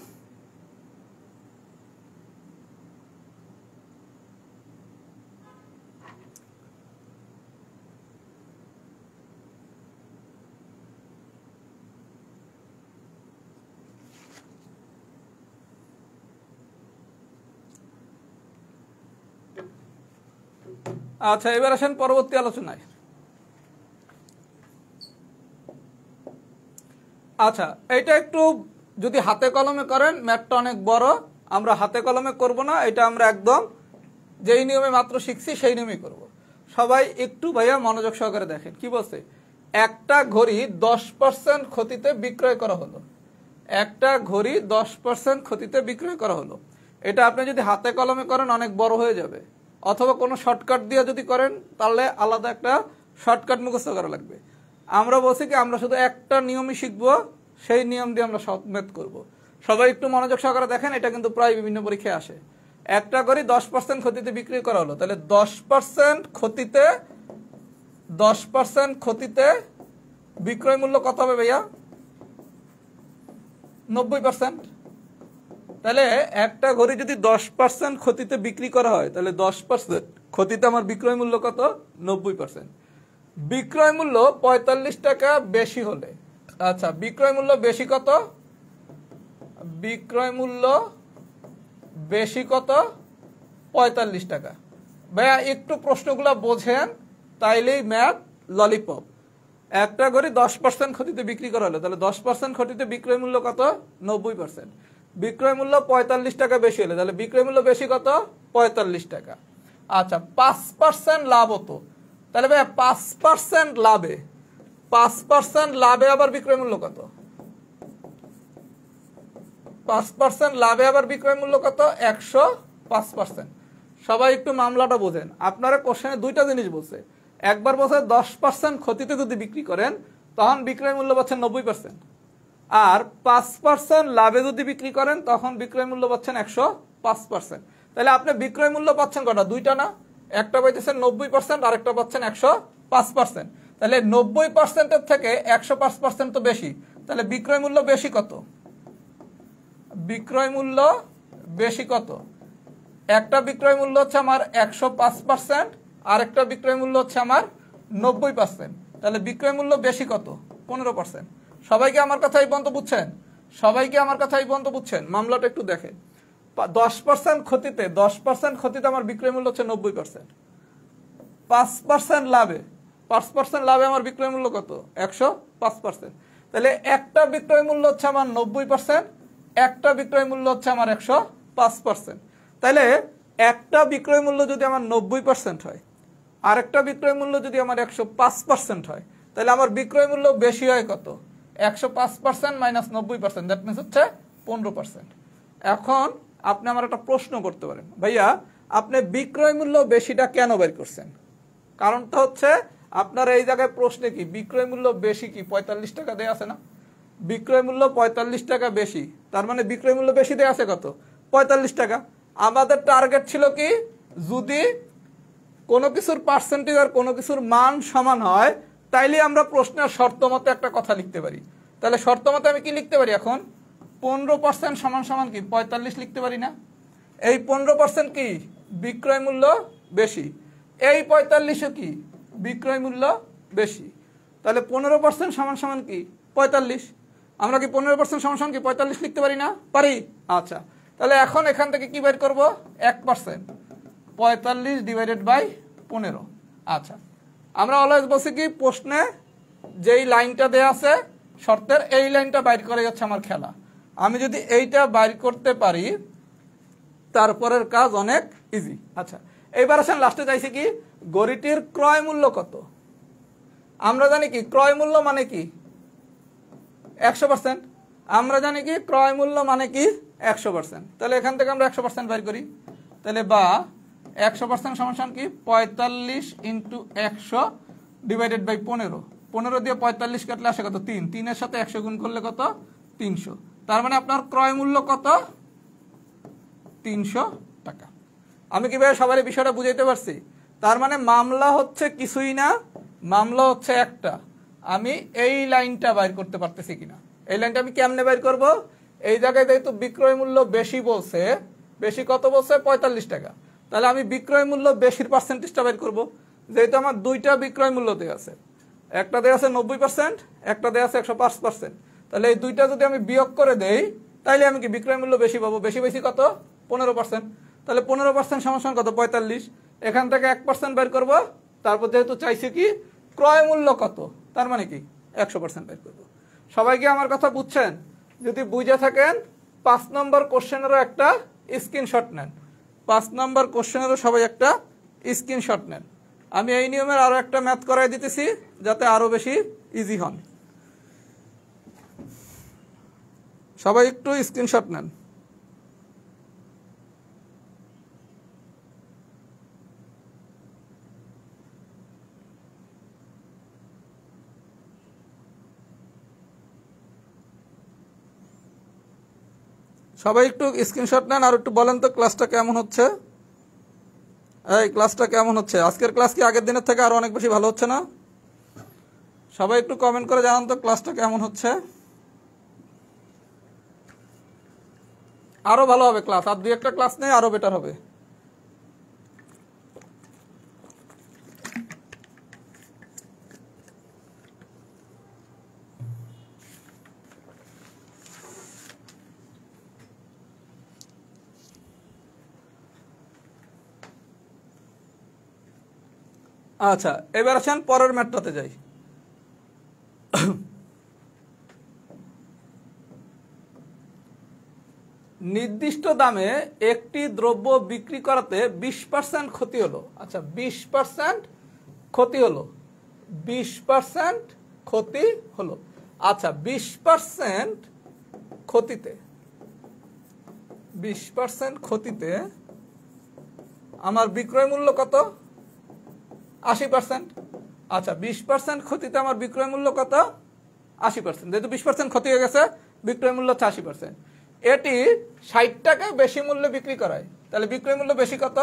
আচ্ছা, এবার আসেন পরবর্তী আলোচনায়। আচ্ছা, এটা একটু যদি হাতে কলমে করেন ম্যাথটা অনেক বড়, আমরা হাতে কলমে করব না, এটা আমরা একদম যেই নিয়মে মাত্র শিখছি সেই নিয়মেই করব। সবাই একটু ভাইয়া মনোযোগ সহকারে দেখেন কি বলছে। একটা ঘড়ি 10% ক্ষতিতে বিক্রয় করা হলো। একটা ঘড়ি 10% ক্ষতিতে বিক্রয় করা হলো। এটা আপনি যদি হাতে কলমে করেন অনেক বড় হয়ে যাবে, অথবা কোনো শর্টকাট দিয়ে যদি করেন তাহলে আলাদা একটা শর্টকাট মুখস্থ করা লাগবে। আমরা বলছি কি আমরা শুধু একটা নিয়মই শিখবো, সেই নিয়ম দিয়ে আমরা সব ম্যাথ করবো। সবাই একটু মনোযোগ সহকারে দেখেন, এটা কিন্তু প্রায় বিভিন্ন পরীক্ষায় আসে। একটা ঘড়ি 10% ক্ষতিতে বিক্রি করা হলো, তাহলে 10% ক্ষতিতে 10% ক্ষতিতে বিক্রয় মূল্য কত হবে ভাইয়া? 90%। তাহলে একটা ঘড়ি যদি 10% ক্ষতিতে বিক্রি করা হয় তাহলে 10% ক্ষতিতে আমার বিক্রয় মূল্য কত? 90%। বিক্রয় মূল্য 45 টাকা বেশি হলে, আচ্ছা বিক্রয় মূল্য বেশি কত? বিক্রয় মূল্য বেশি কত? 45 টাকা। ভাইয়া একটু প্রশ্নগুলো বোঝেন, তাইলেই ম্যাথ ললিপপ। একটা ঘড়ি 10% ক্ষতিতে বিক্রি করা হলো, তাহলে 10% ক্ষতিতে বিক্রয় মূল্য কত? 90%। বিক্রয় মূল্য 45 টাকা বেশি হলে তাহলে বিক্রয় মূল্য বেশি কত? 45 টাকা। আচ্ছা 5% লাভ হতো, তাহলে ভাইয়া 5% লাভে 5% লাভে আবার বিক্রয় মূল্য কত? 5% লাভে আবার বিক্রয় মূল্য কত? 105%। সবাই একটু মামলাটা বোঝেন। আপনারা কোশ্চেনে দুইটা জিনিস বলছে, একবার বলছে 10% ক্ষতিতে যদি বিক্রি করেন তখন বিক্রয় মূল্য পাচ্ছেন 90%, আর 5% লাভে যদি বিক্রি করেন তখন বিক্রয় মূল্য পাচ্ছেন 105%। তাহলে আপনি বিক্রয় মূল্য পাচ্ছেন কটা? দুইটা না? একটা পাইতেছেন 90% আর একটা পাচ্ছেন 105%। তাহলে 90%-এর থেকে 105% তো বেশি, তাহলে বিক্রয় মূল্য বেশি কত? বিক্রয় মূল্য বেশি কত? একটা বিক্রয় মূল্য হচ্ছে আমার 105%, আর একটা বিক্রয় মূল্য হচ্ছে আমার 90%। তাহলে বিক্রয় মূল্য বেশি কত? 15%। সবাইকে আমার কথা এই পর্যন্ত বুঝছেন? সবাইকে আমার কথা এই পর্যন্ত বুঝছেন? মামলাটা একটু দেখেন। 10% ক্ষতিতে 10% ক্ষতিতে আমার বিক্রয় মূল্য হচ্ছে 90%। 5% লাভে 5% লাভে আমার বিক্রয় মূল্য কত? 105%। তাহলে একটা বিক্রয় মূল্য হচ্ছে আমার 90%, একটা বিক্রয় মূল্য হচ্ছে আমার 105%। তাহলে একটা বিক্রয় মূল্য যদি আমার 90% হয়, আরেকটা বিক্রয় মূল্য যদি আমার 105% হয়, তাহলে আমার বিক্রয় মূল্য বেশি হয় কত? 105% মাইনাস 90%, দ্যাট মিনস হচ্ছে 15%। এখন আপনি আমার একটা প্রশ্ন করতে পারেন, ভাইয়া আপনি বিক্রয় মূল্য বেশিটা কেন বের করছেন? কারণটা হচ্ছে আপনার এই জায়গায় প্রশ্নে কি বিক্রয় মূল্য বেশি কি 45 টাকা দেয়া আছে না? বিক্রয় মূল্য 45 টাকা বেশি, তার মানে বিক্রয় মূল্য বেশি দেয়া আছে কত? 45 টাকা। আমাদের টার্গেট ছিল কি, যদি কোনো কিছুর পার্সেন্টেজ আর কোনো কিছুর মান সমান হয় তাইলে আমরা প্রশ্নের শর্ত মতে একটা কথা লিখতে পারি। তাহলে শর্ত মতে আমি কি লিখতে পারি এখন? 15% সমান সমান কি 45 লিখতে পারি না? এই 15% কি বিক্রয় মূল্য বেশি, এই 45ও কি বিক্রয় মূল্য বেশি। তাহলে 15% সমান সমান কি 45। আমরা কি 15% সমান সমান কি 45 লিখতে পারি না? পারি। আচ্ছা তাহলে এখন এখান থেকে কি বের করব? 1%, 45 ডিভাইডেড বাই 15। আচ্ছা আমরা অলওয়েজ বলছি কি প্রশ্নে যেই লাইনটা দেয়া আছে শর্তের, এই লাইনটা বাইর করে যাচ্ছে আমার খেলা। আমি যদি এইটা বাইর করতে পারি তারপরের কাজ অনেক ইজি। আচ্ছা এইবার আসেন লাস্টে চাইছি কি ঘড়িটির ক্রয় মূল্য কত? আমরা জানি কি ক্রয় মূল্য মানে কি 100%। আমরা জানি কি ক্রয় মূল্য মানে কি 100%। তাহলে এখান থেকে আমরা 100% বাইর করি। তাহলে বা 100% সমান কি 45 ইন্টু 100 ডিভাইডেড বাই 15। 15 দিয়ে 45 কাটলে আসে কত? 3। 3 এর সাথে 100 গুণ করলে কত? 300। তার মানে আপনার ক্রয় মূল্য কত? 300 টাকা। আমি কিভাবে সবাই বিষয়টা বুঝাইতে পারছি? তার মানে মামলা হচ্ছে কিছুই না, মামলা হচ্ছে একটা, আমি এই লাইনটা বাইর করতে পারতেছি কিনা। এই লাইনটা আমি কেমনে বাইর করব? এই জায়গায় যেহেতু বিক্রয় মূল্য বেশি বলছে, বেশি কত বলছে? 45 টাকা। তাহলে আমি বিক্রয় মূল্য বেশির পার্সেন্টেজটা বের করব। যেহেতু আমার দুইটা বিক্রয় মূল্য দেওয়া আছে, একটা দেওয়া আছে 90%, একটা দেওয়া আছে 105%। তাহলে এই দুইটা যদি আমি বিয়োগ করে দেই তাইলে আমি কি বিক্রয় মূল্য বেশি পাবো। বেশি বেশি কত? 15%। তাহলে 15% সমান কত? 45। এখান থেকে 1% বের করব, তারপর যেহেতু চাইছি কি ক্রয় মূল্য কত, তার মানে কি 100% বের করব। সবাইকে আমার কথা বুঝছেন? যদি বুঝে থাকেন 5 নম্বর কোশ্চেনেরও একটা স্ক্রিনশট নেন। 5 নম্বর কোশ্চেনেরও সবাই একটা স্ক্রিনশট নেন। আমি এই নিয়মের আরো একটা ম্যাথ করাই দিতেছি যাতে আরো বেশি ইজি হন। সবাই একটু স্ক্রিনশট নেন। সবাই একটু স্ক্রিনশট নেন আর একটু বলেন তো ক্লাসটা কেমন হচ্ছে। এই ক্লাসটা কেমন হচ্ছে? আজকের ক্লাস কি আগের দিনের থেকে আরো অনেক বেশি ভালো হচ্ছে না? সবাই একটু কমেন্ট করে জানান তো ক্লাসটা কেমন হচ্ছে। আরো ভালো হবে ক্লাস, আর 2-1টা ক্লাস নেই, আরো বেটার হবে। আচ্ছা, এবার আসেন পরের ম্যাটটাতে যাই। নির্দিষ্ট দামে একটি দ্রব্য বিক্রি করাতে 20% ক্ষতি হলো। আচ্ছা, 20% ক্ষতি হলো, 20% ক্ষতি হলো। আচ্ছা, 20% ক্ষতিতে, 20% ক্ষতিতে আমার বিক্রয় মূল্য কত? 80%। আচ্ছা, 20% ক্ষতিতে আমার বিক্রয় মূল্য কত? 80%। যেহেতু 20% ক্ষতি হয়ে গেছে, বিক্রয় মূল্য হচ্ছে 80%। এটি 60 টাকা বেশি মূল্যে বিক্রি করায়, তাহলে বিক্রয় মূল্য বেশি কত?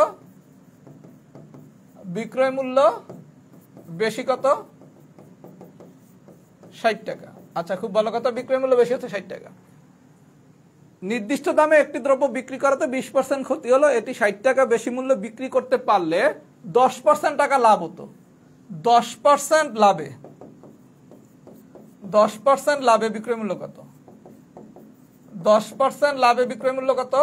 বিক্রয় মূল্য বেশি কত? 60 টাকা। আচ্ছা, খুব ভালো কথা, বিক্রয় মূল্য বেশি হচ্ছে 60 টাকা। নির্দিষ্ট দামে একটি দ্রব্য বিক্রি করাতে 20% ক্ষতি হলো, এটি 60 টাকা বেশি মূল্যে বিক্রি করতে পারলে 10% টাকা লাভ হতো। 10% লাভে, 10% লাভে বিক্রয় মূল্য কত? 10% লাভে বিক্রয় মূল্য কত?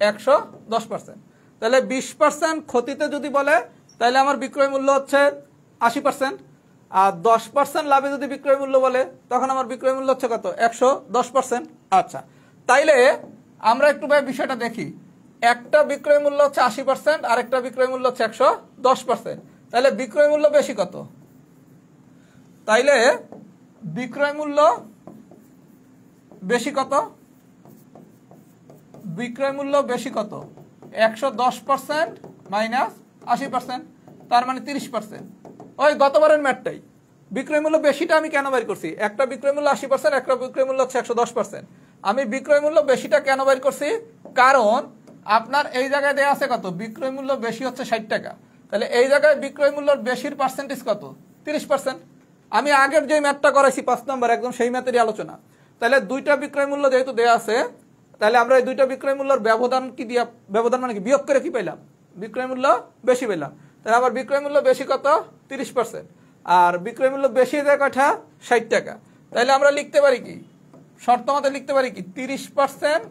110%। তাহলে 20% ক্ষতিতে যদি বলে, তাহলে আমার বিক্রয় মূল্য হচ্ছে 80%। আর 10% লাভে যদি বিক্রয় মূল্য বলে, তখন আমার বিক্রয় মূল্য হচ্ছে কত? 110%। আচ্ছা, তাইলে আমরা একটু ভাই বিষয়টা দেখি। একটা বিক্রয় মূল্য হচ্ছে 80%, আর একটা বিক্রয় মূল্য হচ্ছে 110%। তাহলে বিক্রয় মূল্য বেশি কত? তাইলে বিক্রয় মূল্য বেশি কত? বিক্রয় মূল্য বেশি কত? 110% মাইনাস 80%, তার মানে 30%। ওই গতবারের ম্যাটটাই। বিক্রয় মূল্য বেশিটা আমি কেন বের করছি? একটা বিক্রয় মূল্য 80%, একটা বিক্রয় মূল্য হচ্ছে 110%। আমি বিক্রয় মূল্য বেশিটা কেন বের করছি? কারণ আপনার এই জায়গায় দেওয়া আছে কত? বিক্রয় মূল্য বেশি হচ্ছে 60 টাকা। তাহলে এই জায়গায় বিক্রয় মূল্যর বেশির পার্সেন্টেজ কত? 30%। আমি আগের যে ম্যাথটা করাইছি 5 নম্বর, একদম সেই ম্যাথেরই আলোচনা। তাহলে দুইটা বিক্রয় মূল্য যেহেতু দেওয়া আছে, তাহলে আমরা এই দুইটা বিক্রয় মূল্যের ব্যবধান কি দিয়া, ব্যবধান মানে কি, বিয়োগ করে কি পেলাম? বিক্রয় মূল্য বেশি পেলাম। তাহলে আমার বিক্রয় মূল্য বেশি কত? 30%। আর বিক্রয় মূল্য বেশি দেয় কয়টা? 60 টাকা। তাহলে আমরা লিখতে পারি কি, শর্ত মতে লিখতে পারি কি, 30%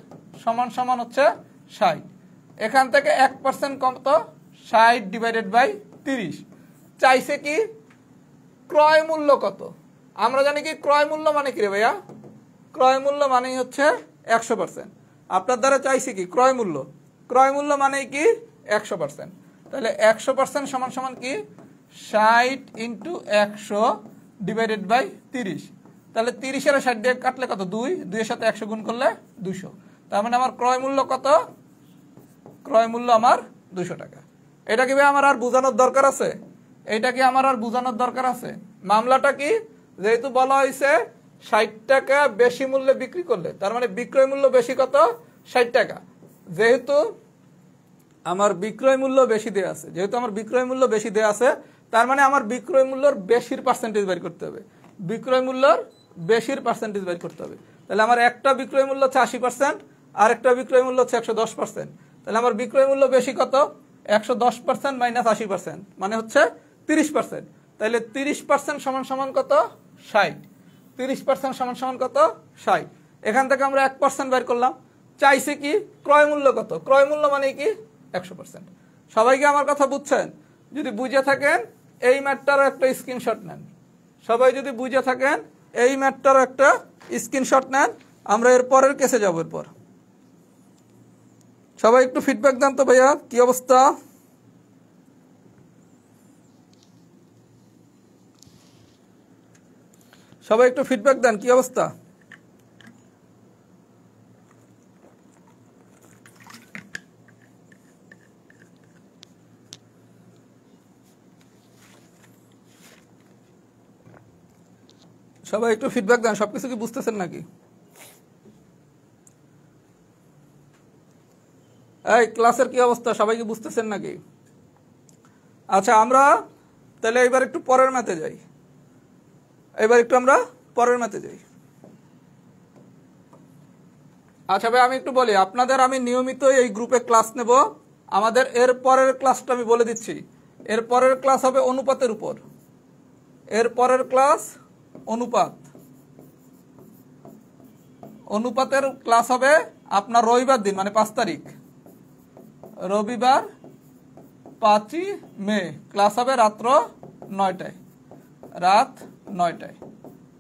সমান সমান হচ্ছে 60। এখান থেকে 1% কত? 60 ডিভাইডেড বাই 30। চাইছে কি ক্রয় মূল্য কত? আমরা জানি কি ক্রয় মূল্য মানে কি রে ভাইয়া? ক্রয় মূল্য মানেই হচ্ছে 100%। আপনার দ্বারা চাইছি কি ক্রয় মূল্য, ক্রয় মূল্য মানেই কি 100%। তাহলে 100% সমান সমান কি 60 ইন্টু 100 ডিভাইডেড বাই 30। তাহলে 30 এর 60 দিয়ে কাটলে কত? 2, 2 এর সাথে 100 গুণ করলে 200। তার মানে আমার ক্রয় মূল্য কত? ক্রয় মূল্য আমার 200 টাকা। এটা কি ভাই আমার আর বোঝানোর দরকার আছে? এটা কি আমার আর বোঝানোর দরকার আছে? মামলাটা কি, যেহেতু বলা হয়েছে 60 টাকা বেশি মূল্যে বিক্রি করলে, তার মানে বিক্রয় মূল্য বেশি কত? 60 টাকা। যেহেতু আমার বিক্রয় মূল্য বেশি দেয়া আছে, যেহেতু আমার বিক্রয় মূল্য বেশি দেয়া আছে, তার মানে আমার বিক্রয় মূল্যর বেশির পার্সেন্টেজ বের করতে হবে। বিক্রয় মূল্যর বেশির পার্সেন্টেজ বের করতে হবে। তাহলে আমার একটা বিক্রয় মূল্য হচ্ছে 80%, আর একটা বিক্রয় মূল্য হচ্ছে 110%। তাহলে আমার বিক্রয় মূল্য বেশি কত? 110% মাইনাস 80%, মানে হচ্ছে 30%। তাহলে 30% সমান সমান কত? 60। 30% সমান সমান কত? 60। এখান থেকে আমরা 1% বের করলাম। চাইছে কি ক্রয় মূল্য কত? ক্রয় মূল্য মানে কি 100%। সবাইকে আমার কথা বুঝছেন? যদি বুঝে থাকেন এই ম্যাটটারও একটা স্ক্রিনশট নেন। সবাই যদি বুঝে থাকেন এই ম্যাটটারও একটা স্ক্রিনশট নেন। আমরা এর পরের কেসে যাব। এরপর সবাই একটু ফিডব্যাক দেন তো ভাইয়া, কি অবস্থা? সবাই একটু ফিডব্যাক দেন, কি অবস্থা? সবাই একটু ফিডব্যাক দেন, সবকিছু কি বুঝতেছেন নাকি? এই ক্লাসের কি অবস্থা, সবাই কি বুঝতেছেন নাকি? আচ্ছা, আমরা তাহলে এবার একটু পরের ম্যাথে যাই। এবার একটু আমরা পরের ম্যাথে যাই। আচ্ছা ভাই, আমি একটু বলি আপনাদের, আমি নিয়মিত এই গ্রুপে ক্লাস নেব। আমাদের এর পরের ক্লাসটা আমি বলে দিচ্ছি, এর পরের ক্লাস হবে অনুপাতের উপর। এর পরের ক্লাস অনুপাত। অনুপাতের ক্লাস হবে আপনার রবিবার দিন, মানে 5 তারিখ, রবিবার 5ই মে। ক্লাস হবে রাত্র 9টায়, রাত 9টায়।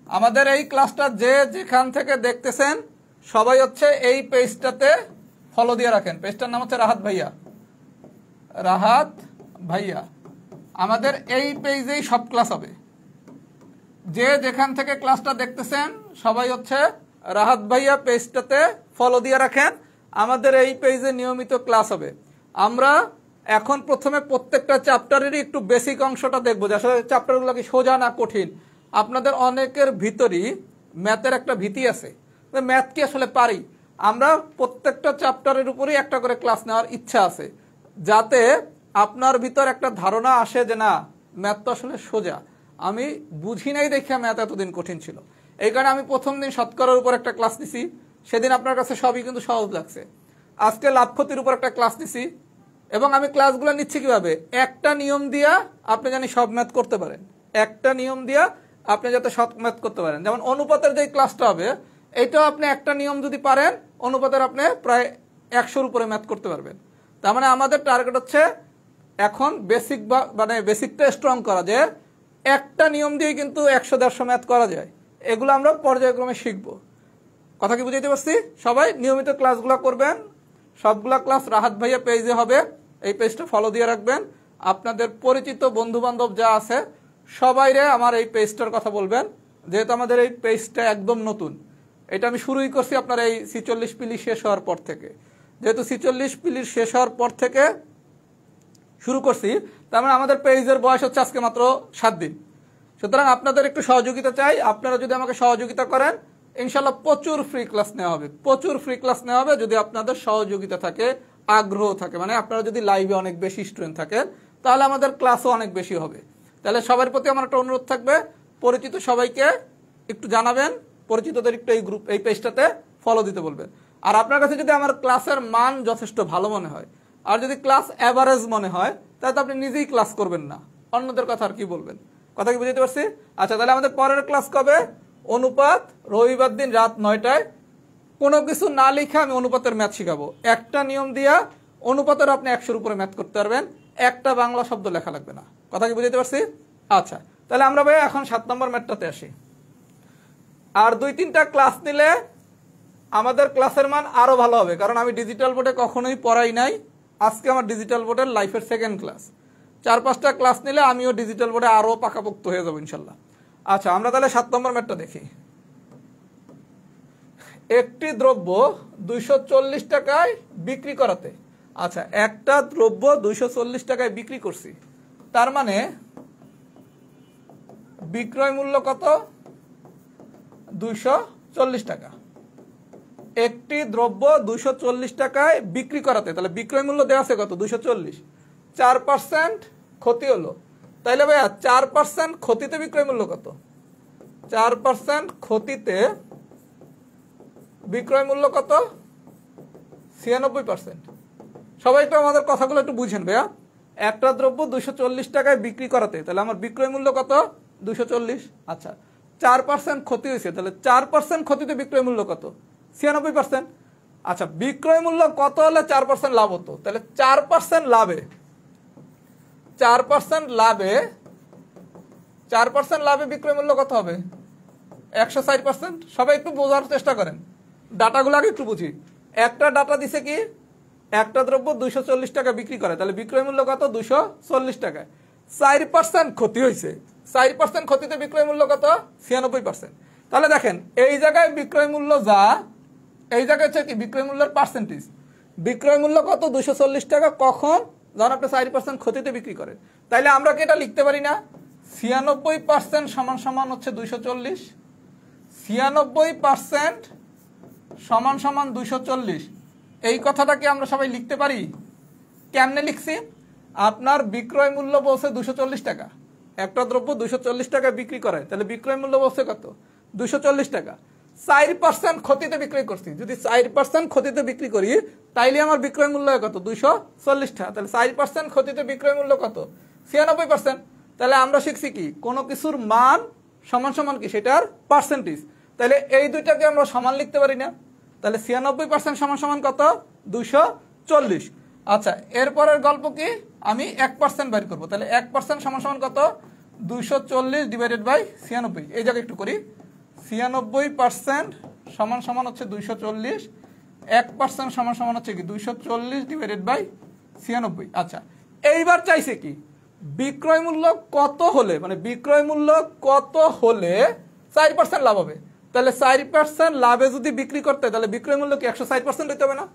আমাদের এই ক্লাসটা যে যেখান থেকে দেখতেছেন সবাই হচ্ছে এই পেজটাতে ফলো দিয়ে রাখেন। পেজটার নাম হচ্ছে রাহাত ভাইয়া, রাহাত ভাইয়া। আমাদের এই পেজেই সব ক্লাস হবে। যে যেখান থেকে ক্লাসটা দেখতেছেন সবাই হচ্ছে রাহাত ভাইয়া পেজটাতে ফলো দিয়ে রাখেন। আমাদের এই পেজে নিয়মিত ক্লাস হবে। আমরা এখন প্রথমে প্রত্যেকটা চ্যাপ্টারেরই একটু বেসিক অংশটা দেখবো, যে আসলে চ্যাপ্টারগুলো কি সোজা না কঠিন। আপনাদের অনেকের ভিতরই ম্যাথের একটা ভীতি আছে, ম্যাথ কি আসলে পারি। আমরা প্রত্যেকটা চ্যাপ্টারের উপরেই একটা করে ক্লাস নেওয়ার ইচ্ছা আছে, যাতে আপনার ভিতর একটা ধারণা আসে যে না, ম্যাথ তো আসলে সোজা, আমি বুঝি নাই দেখে ম্যাথ এতদিন কঠিন ছিল। এই কারণে আমি প্রথম দিন শতকরার উপর একটা ক্লাস নিছি, সেদিন আপনার কাছে সবই কিন্তু সহজ লাগছে। আজকে লাভ ক্ষতির উপর একটা ক্লাস নিছি, এবং আমি ক্লাসগুলো নিচ্ছি কিভাবে, একটা নিয়ম দিয়া আপনি জানি সব ম্যাথ করতে পারেন। একটা নিয়ম দিয়া আপনি যাতে সব ম্যাথ করতে পারেন। যেমন অনুপাতের যে ক্লাসটা হবে, এইটাও আপনি একটা নিয়ম যদি পারেন, অনুপাতের আপনি প্রায় 100-র উপরে ম্যাথ করতে পারবেন। তার মানে আমাদের টার্গেট হচ্ছে এখন বেসিক, মানে বেসিকটা স্ট্রং করা, যে একটা নিয়ম দিয়ে কিন্তু 100-150 ম্যাথ করা যায়। এগুলো আমরা পর্যায়ক্রমে শিখব। কথা কি বুঝাইতে পারছি? সবাই নিয়মিত ক্লাসগুলো করবেন। সবগুলা ক্লাস রাহাত ভাইয়া পেজে হবে, এই পেজটা ফলো দিয়ে রাখবেন। আপনাদের পরিচিত বন্ধু বান্ধব যা আছে সবাইরে আমার এই পেজটার কথা বলবেন, যেহেতু আমাদের এই পেজটা একদম নতুন। এটা আমি শুরুই করছি আপনার এই 46 পিলি শেষ হওয়ার পর থেকে। যেহেতু 46 পিলির শেষ হওয়ার পর থেকে শুরু করছি, তার মানে আমাদের পেজের বয়স হচ্ছে আজকে মাত্র 7 দিন। সুতরাং আপনাদের একটু সহযোগিতা চাই। আপনারা যদি আমাকে সহযোগিতা করেন, ইনশাল্লাহ প্রচুর ফ্রি ক্লাস নেওয়া হবে, প্রচুর ফ্রি ক্লাস নেওয়া হবে। যদি আপনাদের সহযোগিতা থাকে, আগ্রহ থাকে, মানে আপনারা যদি লাইভে অনেক বেশি স্টুডেন্ট থাকেন, তাহলে আমাদের ক্লাসও অনেক বেশি হবে। তাহলে সবার প্রতি আমার একটা অনুরোধ থাকবে, পরিচিত সবাইকে একটু জানাবেন, পরিচিতদের একটু এই গ্রুপ, এই পেজটাতে ফলো দিতে বলবেন। আর আপনার কাছে যদি আমার ক্লাসের মান যথেষ্ট ভালো মনে হয়, আর যদি ক্লাস অ্যাভারেজ মনে হয়, তাহলে তো আপনি নিজেই ক্লাস করবেন না, অন্যদের কথা আর কি বলবেন। কথা কি বুঝতে পারছি? আচ্ছা, তাহলে আমাদের পরের ক্লাস কবে? অনুপাত, রবিবার দিন রাত 9টায়। কোনো কিছু না লিখে আমি অনুপাতের ম্যাথ শিখাবো। একটা নিয়ম দিয়া অনুপাতের আপনি 100-র উপরে ম্যাথ করতে পারবেন, একটা বাংলা শব্দ লেখা লাগবে না। কথা কি বুঝতে পারছি? আচ্ছা, তাহলে আমরা ভাই এখন 7 নম্বর ম্যাথটাতে আসি। আর 2-3টা ক্লাস নিলে আমাদের ক্লাসের মান আরো ভালো হবে, কারণ আমি ডিজিটাল বোর্ডে কখনোই পড়াই নাই। আজকে আমার ডিজিটাল বোর্ডের লাইফের সেকেন্ড ক্লাস। 4-5টা ক্লাস নিলে আমিও ডিজিটাল বোর্ডে আরো পাকাপোক্ত হয়ে যাবো ইনশাল্লাহ। আচ্ছা, আমরা তাহলে 7 নম্বর ম্যাথটা দেখি। একটি দ্রব্য 240 টাকায় বিক্রি করাতে, আচ্ছা একটা দ্রব্য 240 টাকায় বিক্রি করছি, তার মানে বিক্রয় মূল্য কত? 240 টাকা। একটি দ্রব্য 240 টাকায় বিক্রি করাতে, তাহলে বিক্রয় মূল্য দেওয়া আছে কত? 240। 4% ক্ষতি হলো, তাইলে ভাইয়া 4% ক্ষতিতে বিক্রয় মূল্য কত? 4% ক্ষতিতে বিক্রয় মূল্য কত? 96%। সবাই একটু আমাদের কথাগুলো একটু বুঝেন ভাইয়া। একটা দ্রব্য 240 টাকায় বিক্রি করাতে, তাহলে আমার বিক্রয় মূল্য কত? 240। আচ্ছা, 4% ক্ষতি হয়েছে, তাহলে 4% ক্ষতিতে বিক্রয় মূল্য কত? 96%। আচ্ছা, বিক্রয় মূল্য কত হলে 4% লাভ হতো? তাহলে 4% লাভে 4% লাভে 4% লাভে বিক্রয় মূল্য কত হবে? 160%। সবাই একটু বোঝার চেষ্টা করেন, ডাটাগুলো আগে একটু বুঝি। একটা ডাটা দিছে কি, একটা দ্রব্য 240 টাকা বিক্রি করে, তাহলে বিক্রয় মূল্য কত? 240 টাকায়। 4% ক্ষতি হয়েছে, 4% ক্ষতিতে বিক্রয় মূল্য কত? 96%। তাহলে দেখেন এই জায়গায় বিক্রয় মূল্য যা, এই জায়গায় হচ্ছে কি বিক্রয় মূল্যের পার্সেন্টেজ। বিক্রয় মূল্য কত? 240 টাকা। কখন? যখন আপনি 4% ক্ষতিতে বিক্রি করেন। তাইলে আমরা কি এটা লিখতে পারি না? 96% সমান সমান হচ্ছে 240। 96% সমান সমান 240। এই কথাটা কি আমরা সবাই লিখতে পারি? কেমনে লিখছি? আপনার বিক্রয় মূল্য বলছে 240 টাকা, একটা দ্রব্য 240 টাকায় বিক্রি করে, তাহলে বিক্রয় মূল্য বলছে কত? 240 টাকা। 4% ক্ষতিতে বিক্রি করছি, যদি 4% ক্ষতিতে বিক্রি করি তাইলে আমার বিক্রয় মূল্য কত? 240 টাকা। তাহলে 4% ক্ষতিতে বিক্রয় মূল্য কত? 96%। তাহলে আমরা শিখছি কি, কোনো কিছুর মান সমান সমান কি, সেটার পার্সেন্টেজ। তাহলে এই দুইটাকে আমরা সমান লিখতে পারি না? তাহলে 96% সমান সমান কত? 240। আচ্ছা, এরপরের গল্প কি, আমি 1% বের করবো। তাহলে 1% সমান সমান কত? 240 ডিভাইডেড বাই 96। এই জায়গায় একটু করি, 96% সমান সমান হচ্ছে 240, 1% সমান সমান হচ্ছে কি 240 ডিভাইডেড বাই 96। আচ্ছা, এইবার চাইছে কি, বিক্রয় মূল্য কত হলে, মানে বিক্রয় মূল্য কত হলে 4% লাভ হবে। তাহলে 4% লাভে যদি বিক্রি করতে, তাহলে বিক্রয় মূল্য কি 160% হইতে হবে না?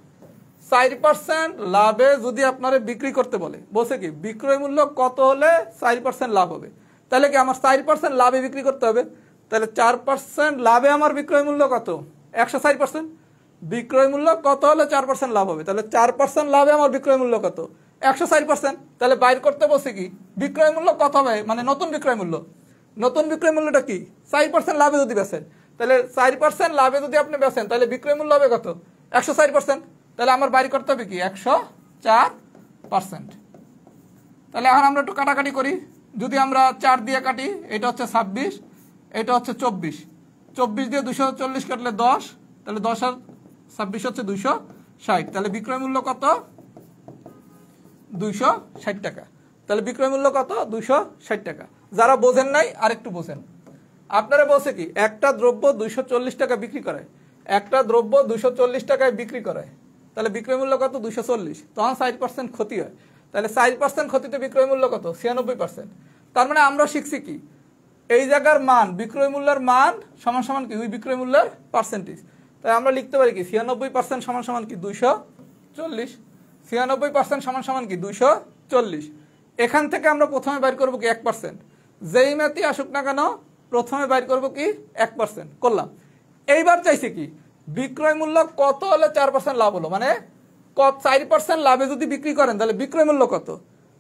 4% লাভে যদি আপনারা বিক্রি করতে বলছে কি বিক্রয় মূল্য কত হলে 4% লাভ হবে, তাহলে কি আমার 4% লাভে বিক্রি করতে হবে। তাহলে 4% লাভে আমার বিক্রয় মূল্য কত? 160%। বিক্রয় মূল্য কত হলে 4% লাভ হবে, তাহলে 4% লাভে আমার বিক্রয় মূল্য কত? 160%। তাহলে বাইর করতে বলছে কি বিক্রয় মূল্য কত হবে, মানে নতুন বিক্রয় মূল্য। নতুন বিক্রয় মূল্যটা কি? 4% লাভে যদি বেচেন, তাহলে 4% লাভে যদি আপনি বেচেন তাহলে বিক্রয় মূল্য হবে কত? 160%। তাহলে আমার বাইর করতে হবে কি 104%। তাহলে এখন আমরা একটু কাটাকাটি করি, যদি আমরা 4 দিয়ে কাটি, এটা হচ্ছে 26, এটা হচ্ছে 24, 24 দিয়ে 240 কাটলে 10, তাহলে 10 আর 26 হচ্ছে 260। তাহলে বিক্রয় মূল্য কত? 260 টাকা। তাহলে বিক্রয় মূল্য কত? 260 টাকা। যারা বোঝেন নাই আরেকটু বোঝেন, আপনারা বলছে কি একটা দ্রব্য 240 টাকা বিক্রি করে, একটা দ্রব্য 240 টাকায় বিক্রি করে, তাহলে বিক্রয় মূল্য কত? 240। তখন 4% ক্ষতি হয়, তাহলে 4% ক্ষতিতে বিক্রয় মূল্য কত? 96%। তার মানে আমরা শিখছি কি, এই জায়গার মান, বিক্রয় মূল্যের মান সমান সমান কি ওই বিক্রয় মূল্যের পার্সেন্টেজ। তাই আমরা লিখতে পারি কি 96% সমান সমান কি 240, 96% সমান সমান কি 240। এখান থেকে আমরা প্রথমে বাইর করবো কি 1%, যেই ম্যাথই আসুক না কেন প্রথমে বাইর করবো কি 1% করলাম। এইবার চাইছে কি বিক্রয় মূল্য কত হলে 4% লাভ হলো, মানে 4% লাভে যদি বিক্রি করেন তাহলে বিক্রয় মূল্য কত?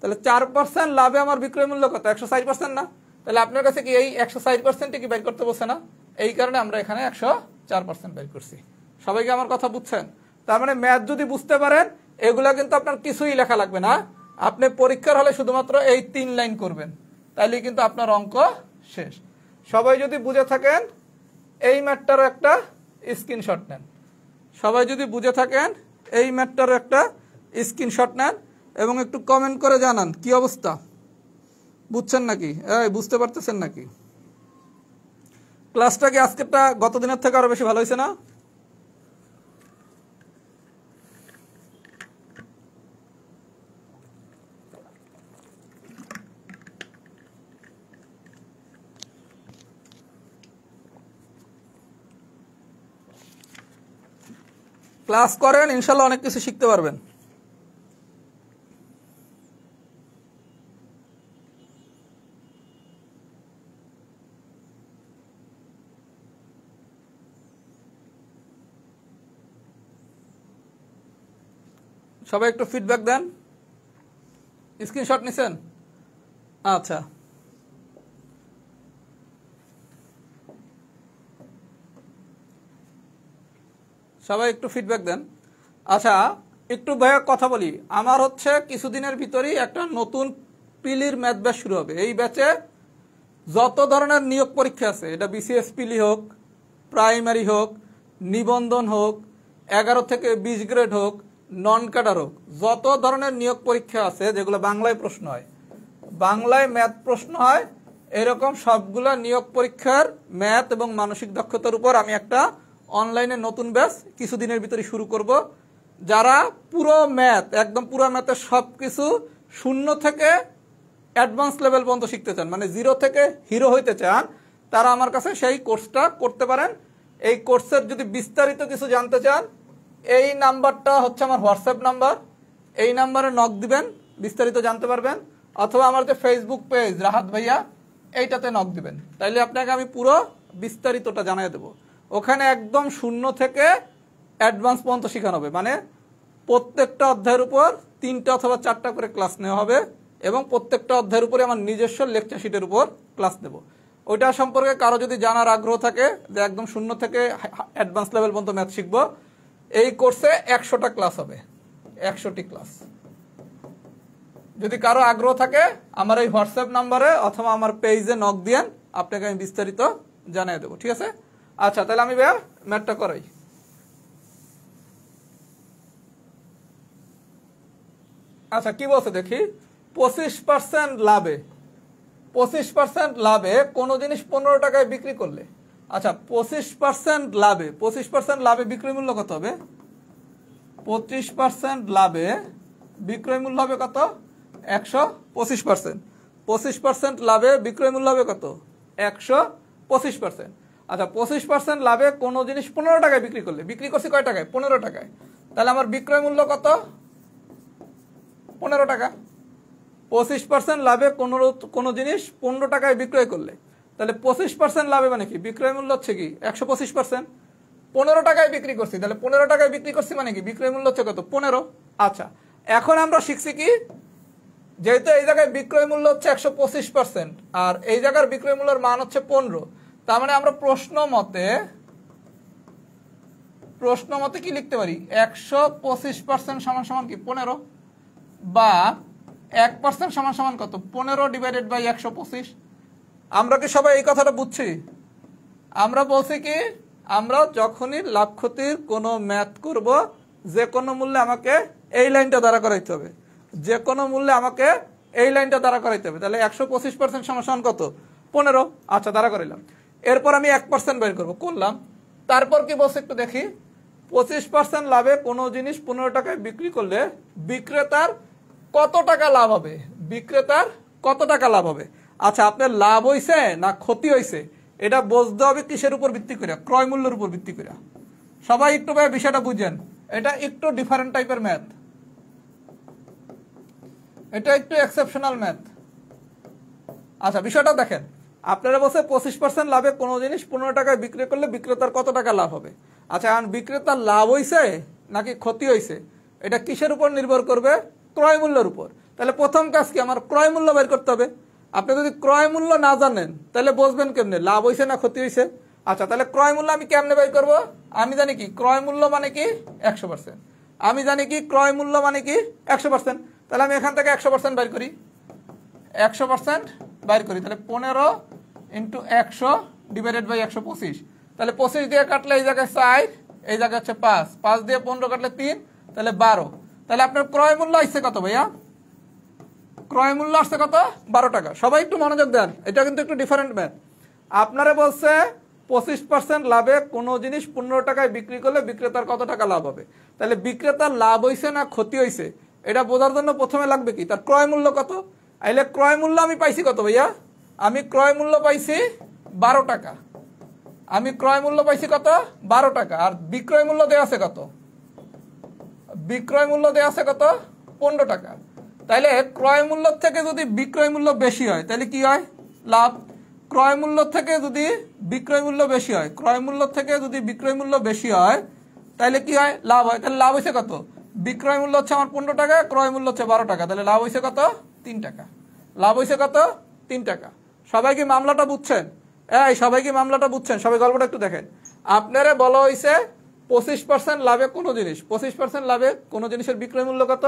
তাহলে 4% লাভে আমার বিক্রয় মূল্য কত? 160% না? তাহলে আপনার কাছে কি এই 160% কি বের করতে বলছে না? এই কারণে আমরা এখানে 104% বের করছি। সবাইকে আমার কথা বুঝছেন? তার মানে ম্যাথ যদি বুঝতে পারেন এগুলা কিন্তু আপনার কিছুই লেখা লাগবে না, আপনি পরীক্ষার হলে শুধুমাত্র এই 3 লাইন করবেন, তাহলে কিন্তু আপনার অঙ্ক শেষ। সবাই যদি বুঝে থাকেন এই ম্যাথটারও একটা স্ক্রিনশট নেন, সবাই যদি বুঝে থাকেন এই ম্যাথটারও একটা স্ক্রিনশট নেন এবং একটু কমেন্ট করে জানান কি অবস্থা, বুঝছেন নাকি, বুঝতে পারতেছেন নাকি? ক্লাসটা কি আজকেরটা গত দিনের থেকে আরো বেশি ভালো হয়েছে না? ক্লাস করেন, ইনশাল্লাহ অনেক কিছু শিখতে পারবেন। সবাই একটু ফিডব্যাক দেন। স্ক্রিনশট নিছেন? আচ্ছা, সবাই একটু ফিডব্যাক দেন। আচ্ছা, একটু ভাইয়া কথা বলি, আমার হচ্ছে কিছুদিনের ভিতরেই একটা নতুন পিলির ম্যাথ ব্যাচ শুরু হবে। এই ব্যাচে যত ধরনের নিয়োগ পরীক্ষা আছে, এটা বিসিএস পিলি হোক, প্রাইমারি হোক, নিবন্ধন হোক, 11 থেকে 20 গ্রেড হোক, নন ক্যাডার হোক, যত ধরনের নিয়োগ পরীক্ষা আছে যেগুলো বাংলায় প্রশ্ন হয়, বাংলায় ম্যাথ প্রশ্ন হয়, এরকম সবগুলা নিয়োগ পরীক্ষার ম্যাথ এবং মানসিক দক্ষতার উপর আমি একটা অনলাইনে নতুন ব্যাচ কিছুদিনের ভিতরে শুরু করব। যারা পুরো ম্যাথ, একদম পুরো ম্যাথের সব কিছু শূন্য থেকে অ্যাডভান্স লেভেল পর্যন্ত শিখতে চান, মানে 0 থেকে হিরো হইতে চান, তারা আমার কাছে সেই কোর্সটা করতে পারেন। এই কোর্সের যদি বিস্তারিত কিছু জানতে চান, এই নাম্বারটা হচ্ছে আমার হোয়াটসঅ্যাপ নাম্বার, এই নাম্বারে নক দিবেন, বিস্তারিত জানতে পারবেন। অথবা আমার যে ফেসবুক পেজ রাহাত ভাইয়া, এইটাতে নক দিবেন, তাইলে আপনাকে আমি পুরো বিস্তারিতটা জানিয়ে দেবো। ওখানে একদম শূন্য থেকে অ্যাডভান্স পর্যন্ত শেখানো হবে, মানে প্রত্যেকটা অধ্যায়ের উপর 3টা অথবা 4টা করে ক্লাস নেওয়া হবে এবং প্রত্যেকটা অধ্যায়ের উপরে আমার নিজস্ব লেকচার শিটের উপর ক্লাস দেব। ওইটা সম্পর্কে কারো যদি জানার আগ্রহ থাকে যে একদম শূন্য থেকে অ্যাডভান্স লেভেল পর্যন্ত ম্যাথ শিখবো, এই কোর্সে 100টা ক্লাস হবে, 100টি ক্লাস। যদি কারো আগ্রহ থাকে আমার এই হোয়াটসঅ্যাপ নাম্বারে অথবা আমার পেজে নক দিয়েন, আপনাকে আমি বিস্তারিত জানিয়ে দেবো, ঠিক আছে? আচ্ছা, তাহলে আমি ভাইয়া ম্যাথটা করাই। আচ্ছা, কি বলছে দেখি। 25% লাভে, 25% লাভে কোনো জিনিস 15 টাকায় বিক্রি করলে, আচ্ছা 25% লাভে, 25% লাভে বিক্রয় মূল্য কত হবে? 25% লাভে বিক্রয় মূল্য হবে কত? 125%। 25% লাভে বিক্রয় মূল্য হবে কত? 125%। আচ্ছা, 25% লাভে কোনো জিনিস 15 টাকায় বিক্রি করলে, বিক্রি করছি কয় টাকায়? 15 টাকায়। তাহলে আমার বিক্রয় মূল্য কত? 15 টাকা। 25% লাভে কোনো জিনিস 15 টাকায় বিক্রয় করলে, তাহলে 25% লাভে মানে কি? বিক্রয় মূল্য হচ্ছে কি 125%। 15 টাকায় বিক্রি করছি, তাহলে 15 টাকায় বিক্রি করছি মানে কি? বিক্রয় মূল্য হচ্ছে কত? 15। আচ্ছা, এখন আমরা শিখছি কি, যেহেতু এই জায়গায় বিক্রয় মূল্য হচ্ছে 125% আর এই জায়গার বিক্রয় মূল্যের মান হচ্ছে 15, তার মানে আমরা প্রশ্ন মতে কি লিখতে পারি? 125% সমান সমান কি 15, বা 1% সমান সমান কত? 15 ডিভাইডেড বাই 125। আমরা কি সবাই এই কথাটা বুঝছি? আমরা বলছি কি, আমরা যখনই লাভ ক্ষতির কোনো ম্যাথ করব, যে কোনো মূল্যে আমাকে এই লাইনটা দ্বারা করাইতে হবে, যে কোনো মূল্যে আমাকে এই লাইনটা দ্বারা করাইতে হবে। তাহলে 125% সমান সমান কত? 15। আচ্ছা, দ্বারা করাইলাম। এরপর আমি 1% বের করবো, করলাম। তারপর কি বলছে একটু দেখি। 25% লাভে কোনো জিনিস 15 টাকায় বিক্রি করলে বিক্রেতার কত টাকা লাভ হবে? বিক্রেতার কত টাকা লাভ হবে? আচ্ছা, আপনার লাভ হইছে না ক্ষতি হইছে এটা বুঝতে হবে কিসের উপর ভিত্তি করে? ক্রয় মূল্যের উপর ভিত্তি করে। সবাই একটু ভাই বিষয়টা বুঝেন, এটা একটু ডিফারেন্ট টাইপের ম্যাথ, এটা একটু এক্সেপশনাল ম্যাথ। আচ্ছা, বিষয়টা দেখেন। আপনারা বলছে 25% লাভে কোনো জিনিস 15 টাকায় বিক্রি করলে বিক্রেতার কত টাকা লাভ হবে। আচ্ছা, এখন বিক্রেতার লাভ হইছে নাকি ক্ষতি হইছে এটা কিসের উপর নির্ভর করবে? ক্রয় মূল্যের উপর। তাহলে প্রথম কাজ কি, আমার ক্রয় মূল্য বের করতে হবে। আপনি যদি ক্রয় মূল্য না জানেন তাহলে বুঝবেন কেমনে লাভ হইছে না ক্ষতি হইছে? আচ্ছা, তাহলে ক্রয় মূল্য আমি কেমনে বের করব? আমি জানি কি ক্রয় মূল্য মানে কি 100%। আমি জানি কি ক্রয় মূল্য মানে কি 100%। তাহলে আমি এখান থেকে 100% বের করি, 100% বের করি। তাহলে 15 ইন্টু 100 ডিভাইডেড বাই 125। তাহলে 25 দিয়ে কাটলে এই জায়গায় 4, এই জায়গায় হচ্ছে 5, 5 দিয়ে 15 কাটলে 3, তাহলে 12। তাহলে আপনার ক্রয় মূল্য আসছে কত ভাইয়া? ক্রয় মূল্য আসছে কত? 12 টাকা। সবাই একটু মনোযোগ দেন, এটা কিন্তু একটু ডিফারেন্ট ম্যাথ। আপনারা বলছে 25% লাভে কোনো জিনিস 15 টাকায় বিক্রি করলে বিক্রেতার কত টাকা লাভ হবে। তাহলে বিক্রেতার লাভ হইছে না ক্ষতি হইছে এটা বোঝার জন্য প্রথমে লাগবে কি, তার ক্রয় মূল্য কত। আইলে ক্রয় মূল্য আমি পাইছি কত ভাইয়া? আমি ক্রয় মূল্য পাইছি 12 টাকা। আমি ক্রয় মূল্য পাইছি কত? 12 টাকা। আর বিক্রয় মূল্য দেওয়া আছে কত? বিক্রয় মূল্য দেওয়া আছে কত? 15 টাকা। তাইলে ক্রয় মূল্য থেকে যদি বিক্রয় মূল্য বেশি হয় তাহলে কি হয়? লাভ। ক্রয় মূল্য থেকে যদি বিক্রয় মূল্য বেশি হয়, ক্রয় মূল্য থেকে যদি বিক্রয় মূল্য বেশি হয় তাহলে কি হয়? লাভ হয়। তাহলে লাভ হয়েছে কত? বিক্রয় মূল্য হচ্ছে আমার 15 টাকা, ক্রয় মূল্য হচ্ছে 12 টাকা, তাহলে লাভ হয়েছে কত? 3 টাকা। লাভ হয়েছে কত? 3 টাকা। সবাই কি মামলাটা বুঝছেন? সবাই কি মামলাটা বুঝছেন? সবাই গল্পটা একটু দেখেন। আপনারা বলা হয়েছে 25% লাভে কোনো জিনিস, 25% লাভে কোনো জিনিসের বিক্রয় মূল্য কত?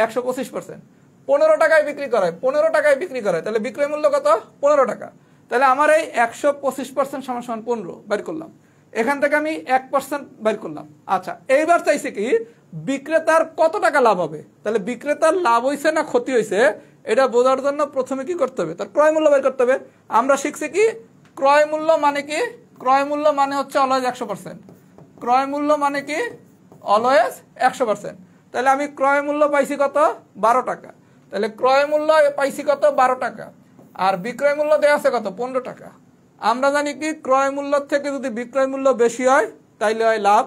125%। 15 টাকায় বিক্রি করে, 15 টাকায় বিক্রি করে, তাহলে বিক্রয় মূল্য কত? 15 টাকা। তাহলে আমার এই 125% সমান সমান 15 বের করলাম। এখান থেকে আমি 1% বের করলাম। আচ্ছা, এইবার চাইছে কি বিক্রেতার কত টাকা লাভ হবে। তাহলে বিক্রেতার লাভ হয়েছে না ক্ষতি হয়েছে এটা বোঝার জন্য প্রথমে কি করতে হবে? তার ক্রয় মূল্য বের করতে হবে। আমরা শিখছি কি ক্রয় মূল্য মানে কি? ক্রয় মূল্য মানে হচ্ছে অলওয়েজ 100%। ক্রয় মূল্য মানে কি? অলওয়েজ 100%। তাহলে আমি ক্রয় মূল্য পাইছি কত? 12 টাকা। তাহলে ক্রয় মূল্য পাইছি কত? 12 টাকা। আর বিক্রয় মূল্য দেওয়া আছে কত? 15 টাকা। আমরা জানি কি ক্রয় মূল্য থেকে যদি বিক্রয় মূল্য বেশি হয় তাইলে হয় লাভ,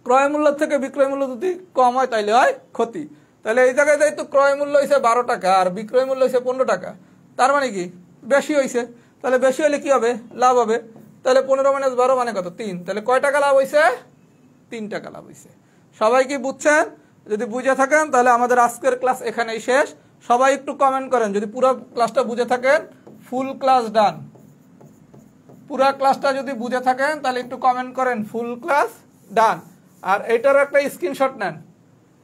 ক্রয় মূল্য থেকে বিক্রয় মূল্য যদি কম হয় তাইলে হয় ক্ষতি। তাহলে এই জায়গায় যেহেতু ক্রয় মূল্য হয়েছে 12 টাকা আর বিক্রয় মূল্য হয়েছে 15 টাকা, তার মানে কি বেশি হয়েছে। তাহলে বেশি হলে কি হবে? লাভ হবে। তাহলে 15 - 12 মানে কত? 3। তাহলে কয় টাকা লাভ হয়েছে? 3 টাকা লাভ হয়েছে। সবাই কি বুঝছেন? যদি বুঝে থাকেন তাহলে আমাদের আজকের ক্লাস এখানেই শেষ। সবাই একটু কমেন্ট করেন যদি পুরো ক্লাসটা বুঝে থাকেন। ফুল ক্লাস ডান। পুরো ক্লাসটা যদি বুঝে থাকেন তাহলে একটু কমেন্ট করেন ফুল ক্লাস ডান। আর এইটারও একটা স্ক্রিনশট নেন,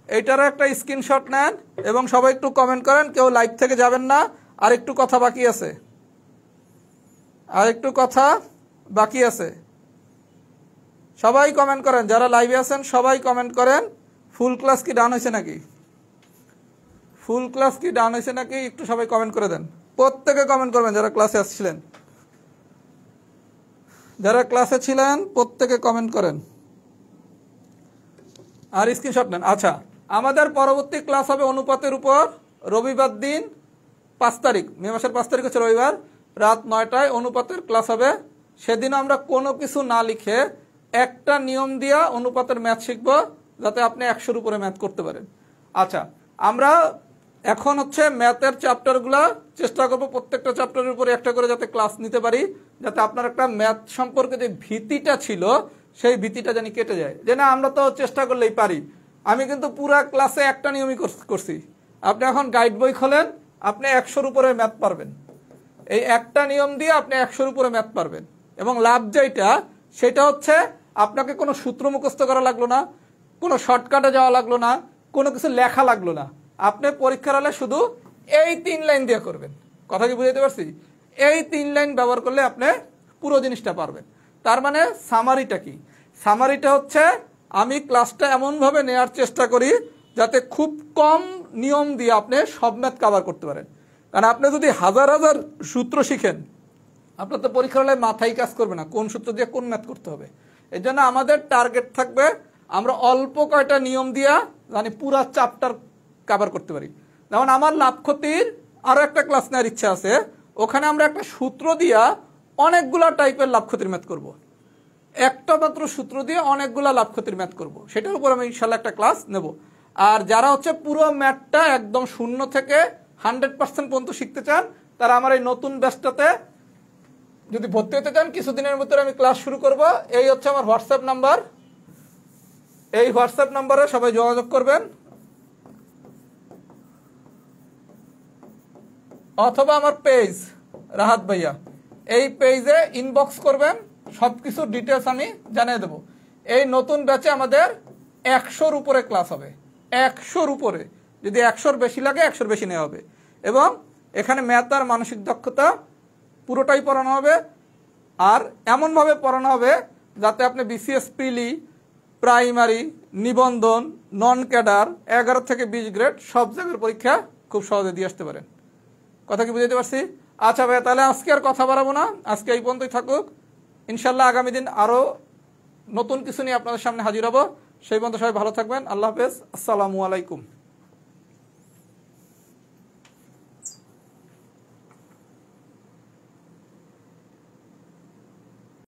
এইটারও একটা স্ক্রিনশট নেন এবং সবাই একটু কমেন্ট করেন। কেউ লাইভ থেকে যাবেন না, আর একটু কথা বাকি আছে, আর একটু কথা বাকি আছে। সবাই কমেন্ট করেন, যারা লাইভে আছেন সবাই কমেন্ট করেন ফুল ক্লাস কি ডান হয়েছে নাকি, ফুল ক্লাস কি ডান হয়েছে নাকি একটু সবাই কমেন্ট করে দেন। প্রত্যেকে কমেন্ট করবেন যারা ক্লাসে আসছিলেন, যারা ক্লাসে ছিলেন প্রত্যেকে কমেন্ট করেন আর স্ক্রিনশট নেন। আচ্ছা, আমাদের পরবর্তী ক্লাস হবে অনুপাতের উপর রবিবার দিন 5 তারিখ, মে মাসের 5 তারিখ হচ্ছে রবিবার, রাত 9টায় অনুপাতের ক্লাস হবে। সেদিন আমরা কোনো কিছু না লিখে একটা নিয়ম দিয়া অনুপাতের ম্যাথ শিখব, যাতে আপনি 100-র উপরে ম্যাথ করতে পারেন। আচ্ছা, আমরা এখন হচ্ছে ম্যাথের চ্যাপ্টারগুলো চেষ্টা করব প্রত্যেকটা চ্যাপ্টারের উপরে একটা করে যাতে ক্লাস নিতে পারি, যাতে আপনার একটা ম্যাথ সম্পর্কে যে ভীতিটা ছিল সেই ভীতিটা জানি কেটে যায়। যে না, আমরা তো চেষ্টা করলেই পারি। আমি কিন্তু পুরা ক্লাসে একটা নিয়মই করছি। আপনি এখন গাইড বই খোলেন, আপনি 100-র উপরে ম্যাথ পারবেন। এই একটা নিয়ম দিয়ে আপনি 100-র উপরে ম্যাথ পারবেন। এবং লাভ যেটা, সেটা হচ্ছে আপনাকে কোনো সূত্র মুখস্থ করা লাগলো না, কোনো শর্টকাটে যাওয়া লাগলো না, কোনো কিছু লেখা লাগলো না। আপনি পরীক্ষার হলে শুধু এই 3 লাইন দিয়ে করবেন। কথা কি বুঝাতে পারছি? এই 3 লাইন ব্যবহার করলে আপনি পুরো জিনিসটা পারবেন। তার মানে সামারিটা কি? সামারিটা হচ্ছে আমি ক্লাসটা এমনভাবে নেওয়ার চেষ্টা করি যাতে খুব কম নিয়ম দিয়ে আপনি সব ম্যাথ কভার করতে পারেন। কারণ আপনি যদি হাজার হাজার সূত্র শিখেন, আপনার তো পরীক্ষার হলে মাথায় কাজ করবে না কোন সূত্র দিয়ে কোন ম্যাথ করতে হবে। এই জন্য আমাদের টার্গেট থাকবে আমরা অল্প কয়টা নিয়ম দিয়া মানে পুরা চ্যাপ্টার কভার করতে পারি। যেমন আমার লাভ ক্ষতির আরও একটা ক্লাস নেওয়ার ইচ্ছা আছে, ওখানে আমরা একটা সূত্র দিয়া অনেকগুলা টাইপের লাভ ক্ষতির ম্যাথ করব। একটা মাত্র সূত্র দিয়ে অনেকগুলা লাভ ক্ষতির ম্যাথ করব, সেটার উপর আমি ইনশাল্লাহ একটা ক্লাস নেব। আর যারা হচ্ছে পুরো ম্যাথটা একদম 0 থেকে 100% পর্যন্ত শিখতে চান, তারা আমার এই নতুন ব্যাচটাতে যদি ভর্তি হতে চান, কিছুদিনের ভিতরে আমি ক্লাস শুরু করব। এই হচ্ছে আমার হোয়াটসঅ্যাপ নাম্বার, এই হোয়াটসঅ্যাপ নাম্বারে সবাই যোগাযোগ করবেন, অথবা আমার পেজ রাহাত ভাইয়া, এই পেজে ইনবক্স করবেন, সব কিছু ডিটেলস আমি জানিয়ে দেবো। এই নতুন ব্যাচে আমাদের 100-র উপরে ক্লাস হবে, 100-র উপরে। যদি 100-র বেশি লাগে 100-র বেশি নেওয়া হবে। এবং এখানে ম্যাথ আর মানসিক দক্ষতা পুরোটাই পড়ানো হবে। আর এমনভাবে পড়ানো হবে যাতে আপনি বিসিএস প্রিলি, প্রাইমারি, নিবন্ধন, নন ক্যাডার 11 থেকে 20 গ্রেড সব জায়গার পরীক্ষা খুব সহজে দিয়ে আসতে পারেন। কথা কি বুঝতে পারছি? আচ্ছা ভাইয়া, তাহলে আজকে আর কথা বাড়াবো না, আজকে এই পর্যন্তই থাকুক। ইনশাল্লাহ আগামী দিন আরও নতুন কিছু নিয়ে আপনাদের সামনে হাজির হব। সেই পর্যন্ত সবাই ভালো থাকবেন। আল্লাহ হাফেজ। আসসালামু আলাইকুম।